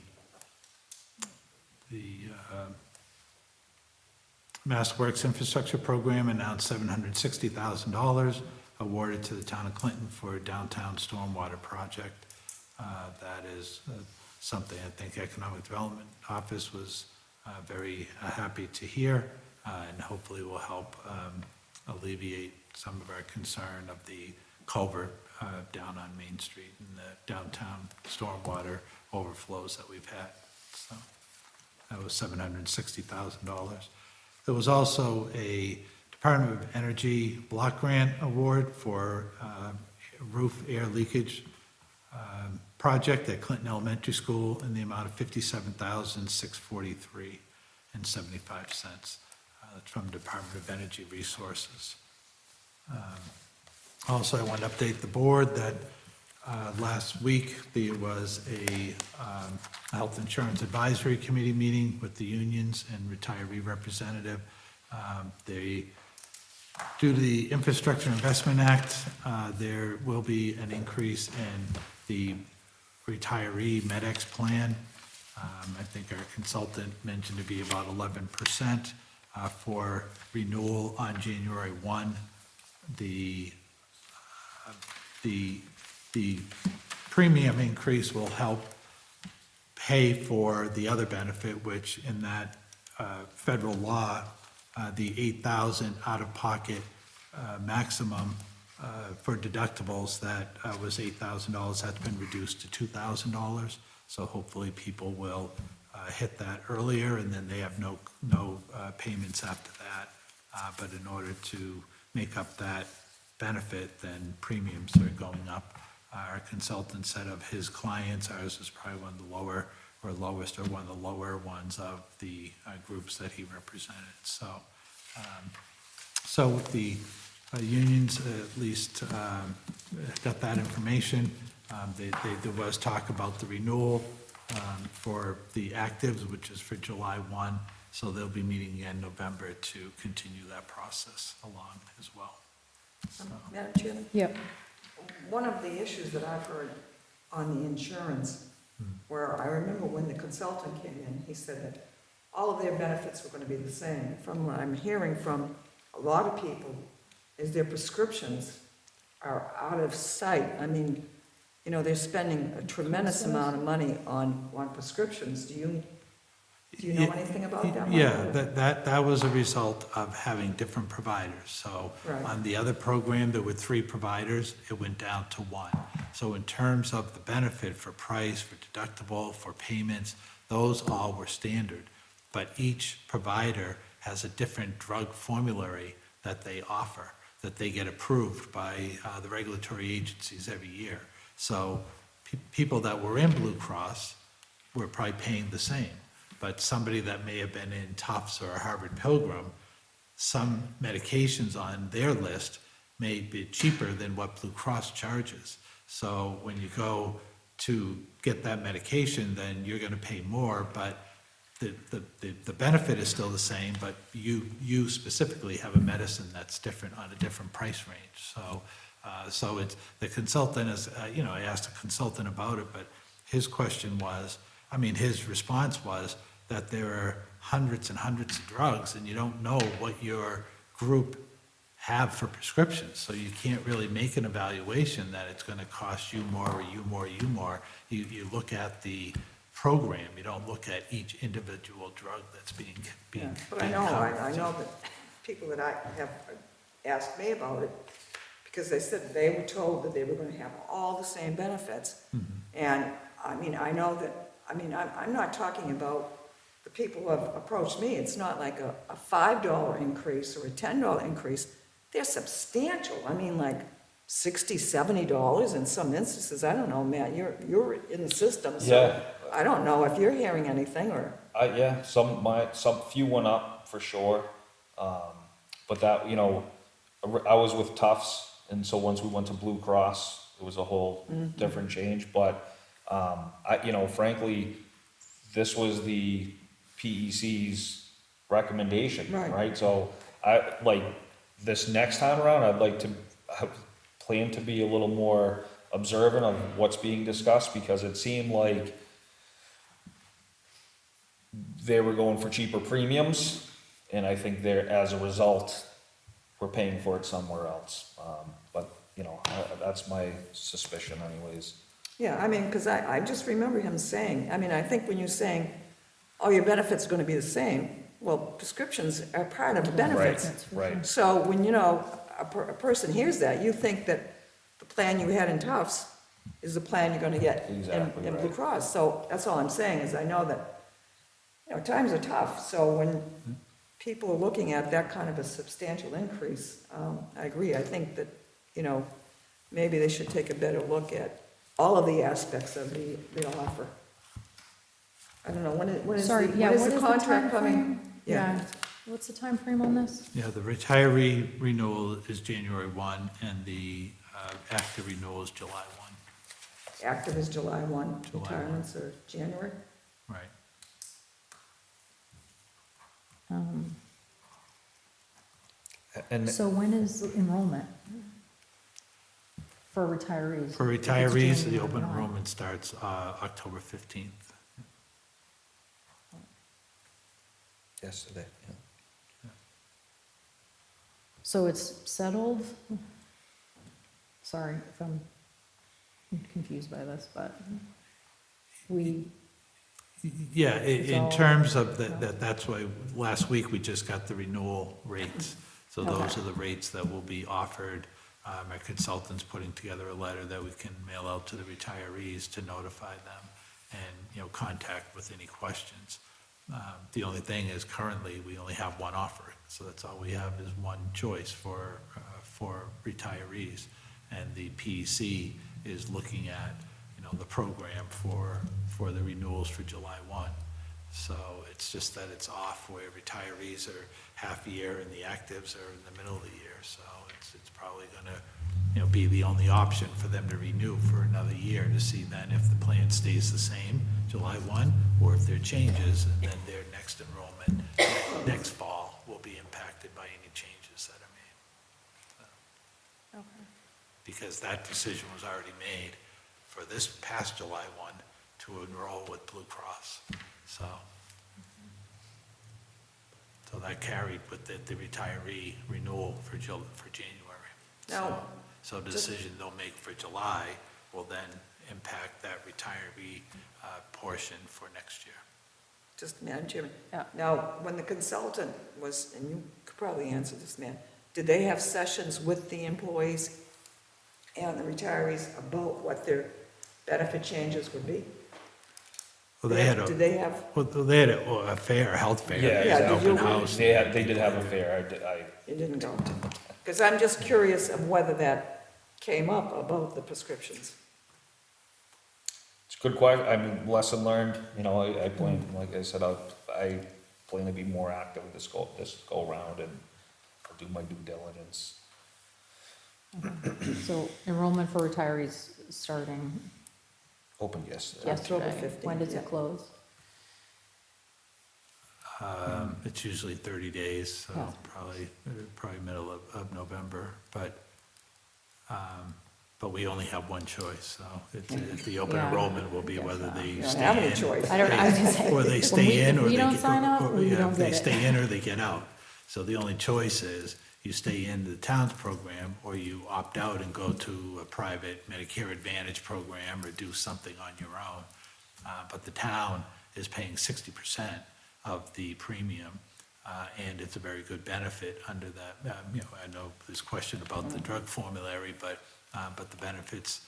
Mass Works Infrastructure Program announced $760,000 awarded to the town of Clinton for a downtown stormwater project. That is something I think Economic Development Office was very happy to hear, and hopefully will help alleviate some of our concern of the culvert down on Main Street and the downtown stormwater overflows that we've had. So that was $760,000. There was also a Department of Energy block grant award for roof air leakage project at Clinton Elementary School in the amount of $57,643.75. That's from Department of Energy Resources. Also, I want to update the board that last week there was a Health Insurance Advisory Committee meeting with the unions and retiree representative. Due to the Infrastructure Investment Act, there will be an increase in the retiree MedX plan. I think our consultant mentioned to be about 11% for renewal on January 1. The premium increase will help pay for the other benefit, which in that federal law, the 8,000 out-of-pocket maximum for deductibles, that was $8,000, that's been reduced to $2,000. So hopefully people will hit that earlier, and then they have no payments after that. But in order to make up that benefit, then premiums are going up. Our consultant said of his clients, ours is probably one of the lower, or lowest, or one of the lower ones of the groups that he represented. So the unions at least got that information. There was talk about the renewal for the actives, which is for July 1. So they'll be meeting again in November to continue that process along as well. Madam Chairman? Yep. One of the issues that I've heard on the insurance, where I remember when the consultant came in, he said that all of their benefits were going to be the same. From what I'm hearing from a lot of people, is their prescriptions are out of sight. I mean, you know, they're spending a tremendous amount of money on prescriptions. Do you know anything about that? Yeah, that was a result of having different providers. So Right. on the other program, there were 3 providers, it went down to 1. So in terms of the benefit for price, for deductible, for payments, those all were standard. But each provider has a different drug formulary that they offer, that they get approved by the regulatory agencies every year. So people that were in Blue Cross were probably paying the same. But somebody that may have been in Tufts or Harvard Pilgrim, some medications on their list may be cheaper than what Blue Cross charges. So when you go to get that medication, then you're going to pay more, but the benefit is still the same, but you specifically have a medicine that's different on a different price range. So it's, the consultant is, I asked the consultant about it, but his question was, his response was that there are hundreds and hundreds of drugs, and you don't know what your group have for prescriptions, so you can't really make an evaluation that it's going to cost you more, or you more, you more. You look at the program, you don't look at each individual drug that's being But I know that people that I have asked me about it, because they said they were told that they were going to have all the same benefits. And, I know that, I'm not talking about the people who have approached me. It's not like a $5 increase or a $10 increase. They're substantial. like $60, $70 in some instances. I don't know, Matt, you're in the system, so Yeah. I don't know if you're hearing anything, or, Yeah, some few went up for sure. But that, I was with Tufts, and so once we went to Blue Cross, it was a whole different change. But, frankly, this was the PEC's recommendation, Right. right? So this next time around, I plan to be a little more observant of what's being discussed, because it seemed like they were going for cheaper premiums, and I think as a result, we're paying for it somewhere else. But, that's my suspicion anyways. yeah, because I just remember him saying, I think when you're saying, oh, your benefit's going to be the same, well, prescriptions are part of the benefits. Right. So when, a person hears that, you think that the plan you had in Tufts is the plan you're going to get Exactly in Blue right. Cross. So that's all I'm saying, is I know that, times are tough. So when people are looking at that kind of a substantial increase, I agree. I think that, maybe they should take a better look at all of the aspects of the offer. I don't know, when is Sorry, the, yeah, when is what the is the contract timeframe? coming? Yeah. What's the time frame on this? Yeah, the retiree renewal is January 1, and the active renewal is July 1. Active is July 1, July 1. retirements are January. Right. And So when is enrollment for retirees? For If it's retirees, the January open 1. enrollment starts October 15th. Yesterday, yeah. So it's settled? Sorry if I'm confused by this, but we, Yeah, It's in all- terms of that's why last week we just got the renewal rates. So those Okay. are the rates that will be offered. Our consultant's putting together a letter that we can mail out to the retirees to notify them and, contact with any questions. The only thing is currently, we only have one offering, so that's all we have is one choice for retirees. And the PEC is looking at, the program for the renewals for July 1. So it's just that it's off where retirees are half a year and the actives are in the middle of the year. So it's probably gonna, be the only option for them to renew for another year to see then if the plan stays the same, July 1, or if there are changes, and then their next enrollment, next fall, will be impacted by any changes that are made. okay. Because that decision was already made for this past July 1 to enroll with Blue Cross. So that carried with the retiree renewal for January. Now, So the decision they'll make for July will then impact that retiree portion for next year. just, Madam Chairman. Yeah. Now, when the consultant was, and you could probably answer this, ma'am, did they have sessions with the employees and the retirees about what their benefit changes would be? Well, they had Did they have, a fair, a health fair. Yeah, They had an exactly. open house. They did have a fair, you didn't go to? Because I'm just curious of whether that came up about the prescriptions. it's a good question, I mean, lesson learned, I plan, like I said, I plan to be more active this go around, and I'll do my due diligence. So enrollment for retirees starting Opened yesterday. October yesterday. 15th, When does yeah. it close? It's usually 30 days, so Yeah. probably middle of November, but we only have one choice, so the open Yeah. enrollment will be whether they You don't stay have any in. choice. I don't, I was gonna say. Or they when stay in, if or we they don't get. sign up, or- we yeah, don't if they get it. stay in or they get out. So the only choice is you stay in the town's program, or you opt out and go to a private Medicare Advantage program, or do something on your own. But the town is paying 60% of the premium, and it's a very good benefit under that. I know there's question about the drug formulary, but the benefits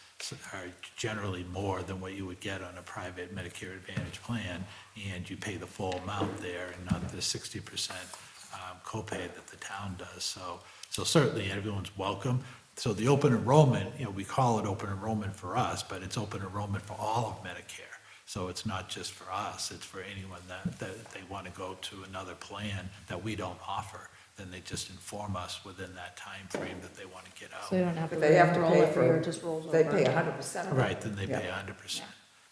are generally more than what you would get on a private Medicare Advantage plan, and you pay the full amount there and not the 60% copay that the town does. So certainly everyone's welcome. So the open enrollment, we call it open enrollment for us, but it's open enrollment for all of Medicare. So it's not just for us, it's for anyone that they want to go to another plan that we don't offer. Then they just inform us within that time frame that they want to get So they out. don't have to But they have to enroll pay every year, for, it just rolls over. they pay 100% of it. Right, then they pay Yeah. 100%.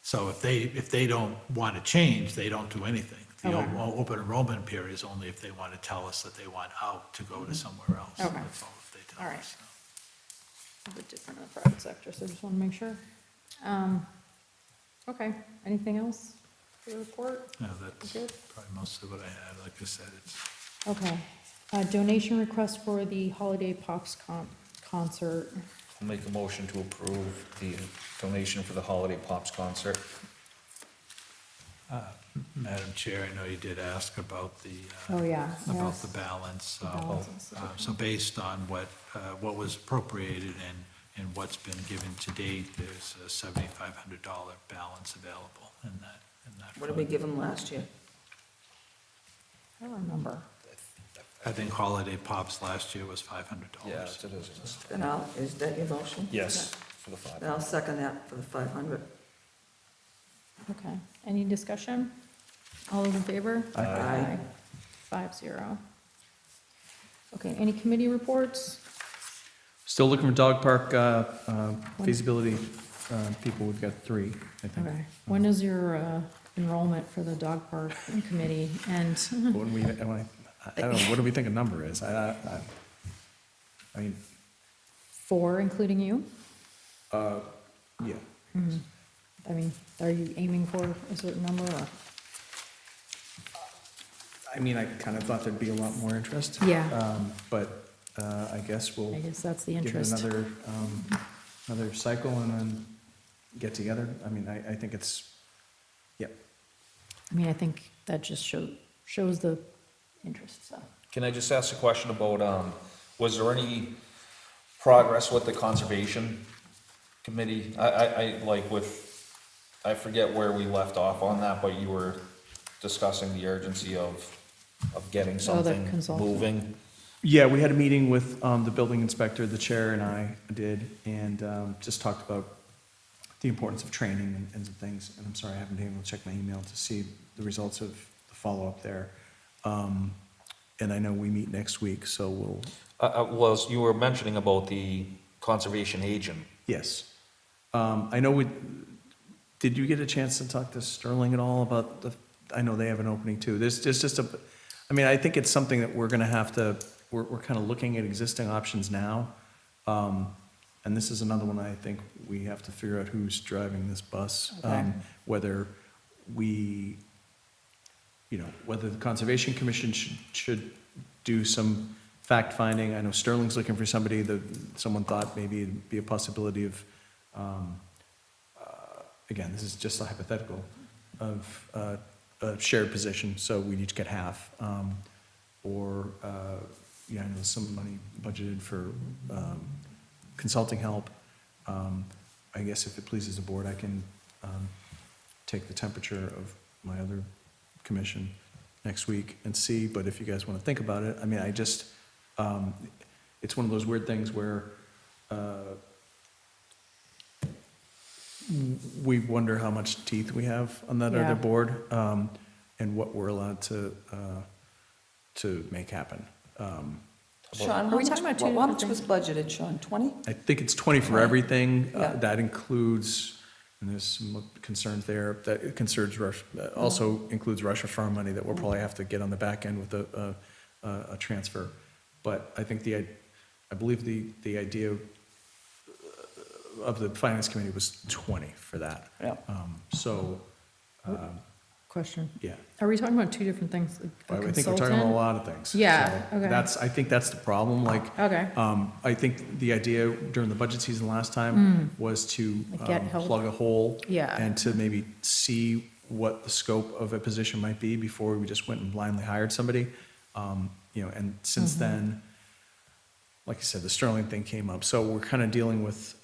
So if they don't want to change, they don't do anything. The Okay. open enrollment period is only if they want to tell us that they want out to go to somewhere else. Okay. That's all that they tell All right. us. A bit different in the private sector, so I just want to make sure. Okay, anything else for the report? No, that's Good. probably most of what I had. Like I said, it's Okay, donation request for the Holiday Pops concert. I'll make a motion to approve the donation for the Holiday Pops concert. Madam Chair, I know you did ask about the, Oh, yeah, about yes. the balance. The balance and stuff. So based on what was appropriated and what's been given to date, there's a $7,500 balance available in that What did we fund. give them last year? I don't remember. I think Holiday Pops last year was $500. Yes, it is. Then is that your motion? Yes, for the Then 5. I'll second that for the 500. Okay, any discussion? All those in favor? Aye. 5-0. Okay, any committee reports? Still looking for dog park feasibility people, we've got 3, I think. Okay, when is your enrollment for the dog park committee? And, What do we, I don't know, what do we think a number is? I mean, 4, including you? yeah. I mean, are you aiming for a certain number or? I mean, I kind of thought there'd be a lot more interest. Yeah. But I guess we'll I guess that's the give it interest. another cycle and then get together. I mean, I think it's, yep. I mean, I think that just shows the interest, so. Can I just ask a question about, was there any progress with the conservation committee? I like I forget where we left off on that, but you were discussing the urgency of getting something consultant. moving. Yeah, we had a meeting with the building inspector, the chair and I did, and just talked about the importance of training and some things. And I'm sorry, I haven't been able to check my email to see the results of the follow-up there. And I know we meet next week, so we'll, You were mentioning about the conservation agent. yes. I know did you get a chance to talk to Sterling at all about I know they have an opening too. There's just I mean, I think it's something that we're gonna have to, we're kind of looking at existing options now. And this is another one I think we have to figure out who's driving this bus. Okay. Whether we, whether the Conservation Commission should do some fact-finding. I know Sterling's looking for somebody that someone thought maybe it'd be a possibility of, again, this is just a hypothetical, of a shared position, so we'd each get half. Or, I know some money budgeted for consulting help. I guess if it pleases the board, I can take the temperature of my other commission next week and see, but if you guys want to think about it, I mean, it's one of those weird things where we wonder how much teeth we have on that Yeah. other board, and what we're allowed to make happen. Sean, Are how we talking much, about two how different much was budgeted, Sean, 20? I think it's 20 for Right. everything. Yeah. That includes, and there's some concerns there, that it concerns, also includes Russia Farm money that we'll probably have to get on the back end with a transfer. But I think I believe the idea of the finance committee was 20 for that. Yeah. So, Question. yeah. Are we talking about two different things? Like a I think we're talking about a consultant? lot of things. Yeah, So okay. I think that's the problem, like, Okay, I think the idea during the budget season last time was to Like get help. plug a hole. Yeah. And to maybe see what the scope of a position might be before we just went and blindly hired somebody. And since then, like I said, the Sterling thing came up, so we're kind of dealing with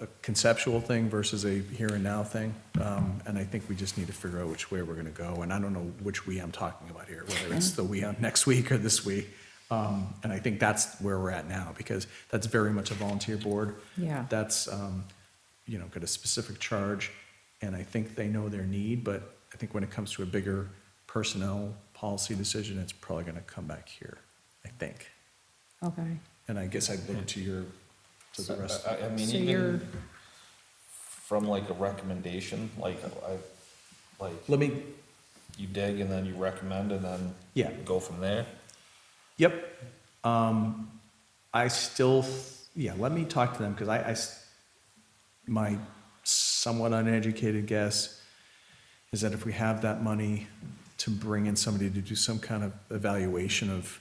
a conceptual thing versus a here and now thing. And I think we just need to figure out which way we're gonna go, and I don't know which we I'm talking about here, whether it's the we on next week or this week. And I think that's where we're at now, because that's very much a volunteer board. yeah. That's, got a specific charge, and I think they know their need, but I think when it comes to a bigger personnel policy decision, it's probably gonna come back here, I think. Okay. And I guess I'd look to the rest. I mean, So you're, even from like a recommendation, like Let me, you dig and then you recommend and then yeah, go from there. yep. I still, let me talk to them, because my somewhat uneducated guess is that if we have that money to bring in somebody to do some kind of evaluation of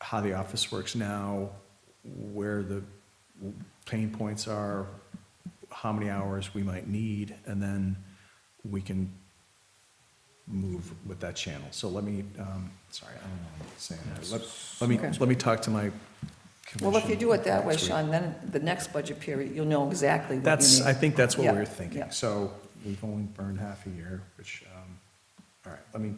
how the office works now, where the pain points are, how many hours we might need, and then we can move with that channel. So let me, sorry, I don't know what I'm saying. Okay. Let me talk to my Well, if you do it that way, next week. Sean, then the next budget period, you'll know exactly what you That's, need. I think that's what Yeah, we were thinking. yeah. So we've only burned half a year, which, all right, let me,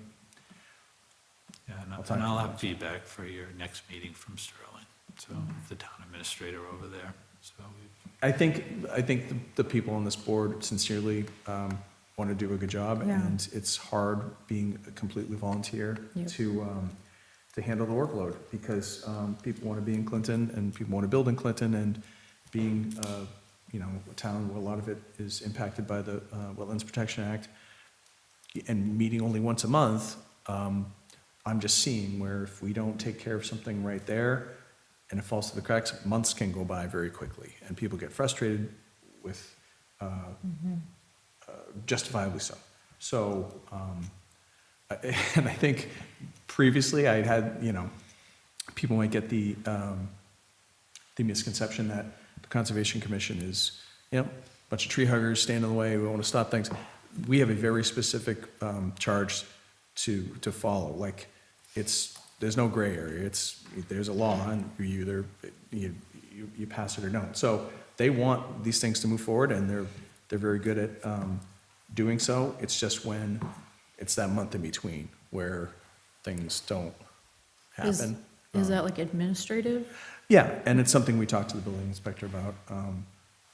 Yeah, I'll talk and to I'll them. have feedback for your next meeting from Sterling, so the town administrator over there, so. I think the people on this board sincerely want to do a good job, Yeah. and it's hard being a completely volunteer Yep. to handle the workload, because people want to be in Clinton, and people want to build in Clinton, and being, a town where a lot of it is impacted by the Wetlands Protection Act, and meeting only once a month, I'm just seeing where if we don't take care of something right there, and it falls through the cracks, months can go by very quickly, and people get frustrated with, justifiably so. So, And I think previously I had, people might get the misconception that the Conservation Commission is, a bunch of tree huggers stand in the way, we want to stop things. We have a very specific charge to follow, like, there's no gray area, there's a law, and you pass it or don't. So they want these things to move forward, and they're very good at doing so. It's just when it's that month in between where things don't happen. Is that like administrative? Yeah, and it's something we talked to the building inspector about,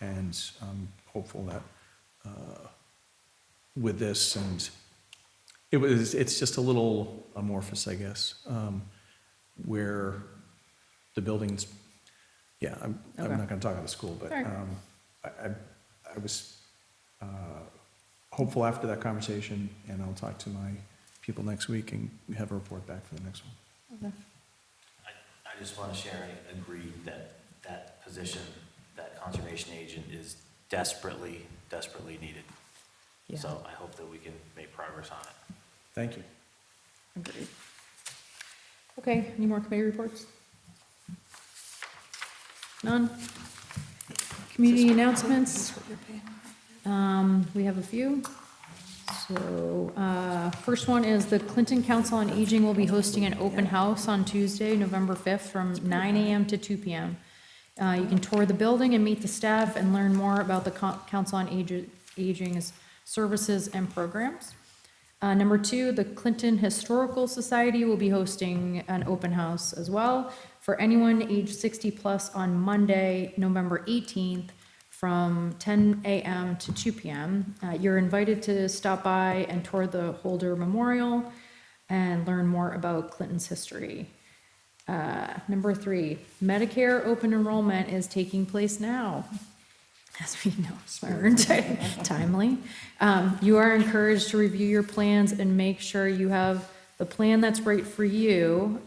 and I'm hopeful that with this, and it's just a little amorphous, I guess, where the buildings, I'm Okay. not gonna talk about the school, but All right. I was hopeful after that conversation, and I'll talk to my people next week and have a report back for the next one. Okay. I just want to share, I agree that that position, that conservation agent is desperately, desperately needed. Yeah. So I hope that we can make progress on it. Thank you. Agreed. Okay, any more committee reports? None? Community announcements? We have a few. So, first one is the Clinton Council on Aging will be hosting an open house on Tuesday, November 5th, from 9 a.m. to 2 p.m. You can tour the building and meet the staff and learn more about the Council on Aging's services and programs. Number two, the Clinton Historical Society will be hosting an open house as well for anyone age 60 plus on Monday, November 18th, from 10 a.m. to 2 p.m. You're invited to stop by and tour the Holder Memorial and learn more about Clinton's history. Number three, Medicare open enrollment is taking place now. As we know, it's timely. You are encouraged to review your plans and make sure you have the plan that's right for you.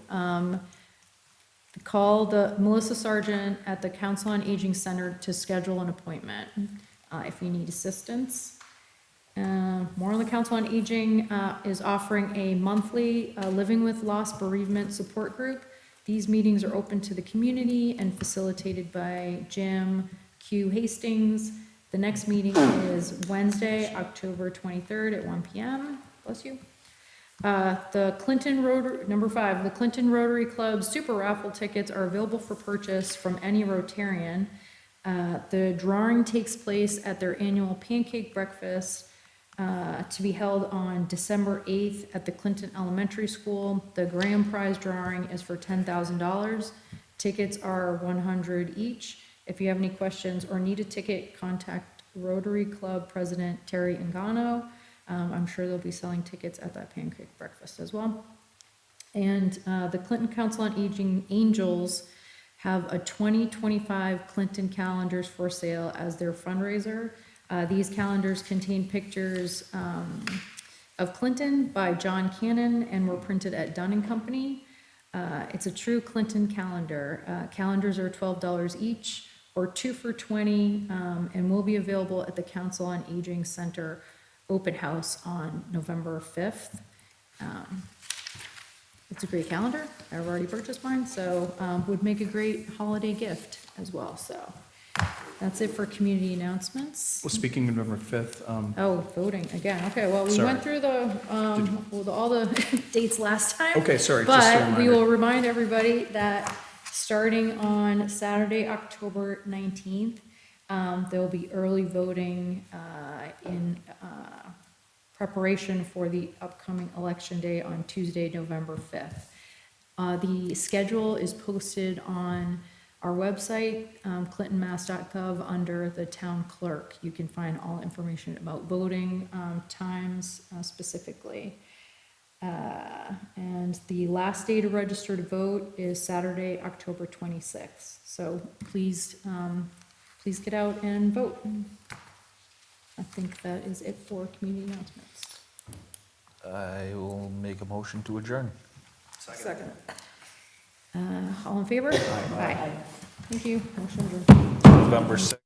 Call Melissa Sargent at the Council on Aging Center to schedule an appointment if you need assistance. More on the Council on Aging is offering a monthly Living with Loss Bereavement Support Group. These meetings are open to the community and facilitated by Jim Q. Hastings. The next meeting is Wednesday, October 23rd at 1 p.m. Bless you. The Clinton Rotary, number five, the Clinton Rotary Club Super Raffle tickets are available for purchase from any Rotarian. The drawing takes place at their annual pancake breakfast to be held on December 8th at the Clinton Elementary School. The grand prize drawing is for $10,000. Tickets are $100 each. If you have any questions or need a ticket, contact Rotary Club President Terry Engano. I'm sure they'll be selling tickets at that pancake breakfast as well. And the Clinton Council on Aging Angels have a 2025 Clinton calendars for sale as their fundraiser. These calendars contain pictures of Clinton by John Cannon and were printed at Dunn & Company. It's a true Clinton calendar. Calendars are $12 each or 2 for $20 and will be available at the Council on Aging Center open house on November 5th. It's a great calendar. I've already purchased mine, so would make a great holiday gift as well. So that's it for community announcements. Well, speaking of November 5th, Oh, voting again. Okay, well, we Sorry. went through all the dates last time. Okay, sorry, just a But we reminder. will remind everybody that starting on Saturday, October 19th, there will be early voting in preparation for the upcoming election day on Tuesday, November 5th. The schedule is posted on our website, clintonmass.gov, under the town clerk. You can find all information about voting times specifically. And the last day to register to vote is Saturday, October 26th. So please get out and vote. I think that is it for community announcements. I will make a motion to adjourn. Second. All in favor? Aye. Thank you. Motion adjourned. November 6th.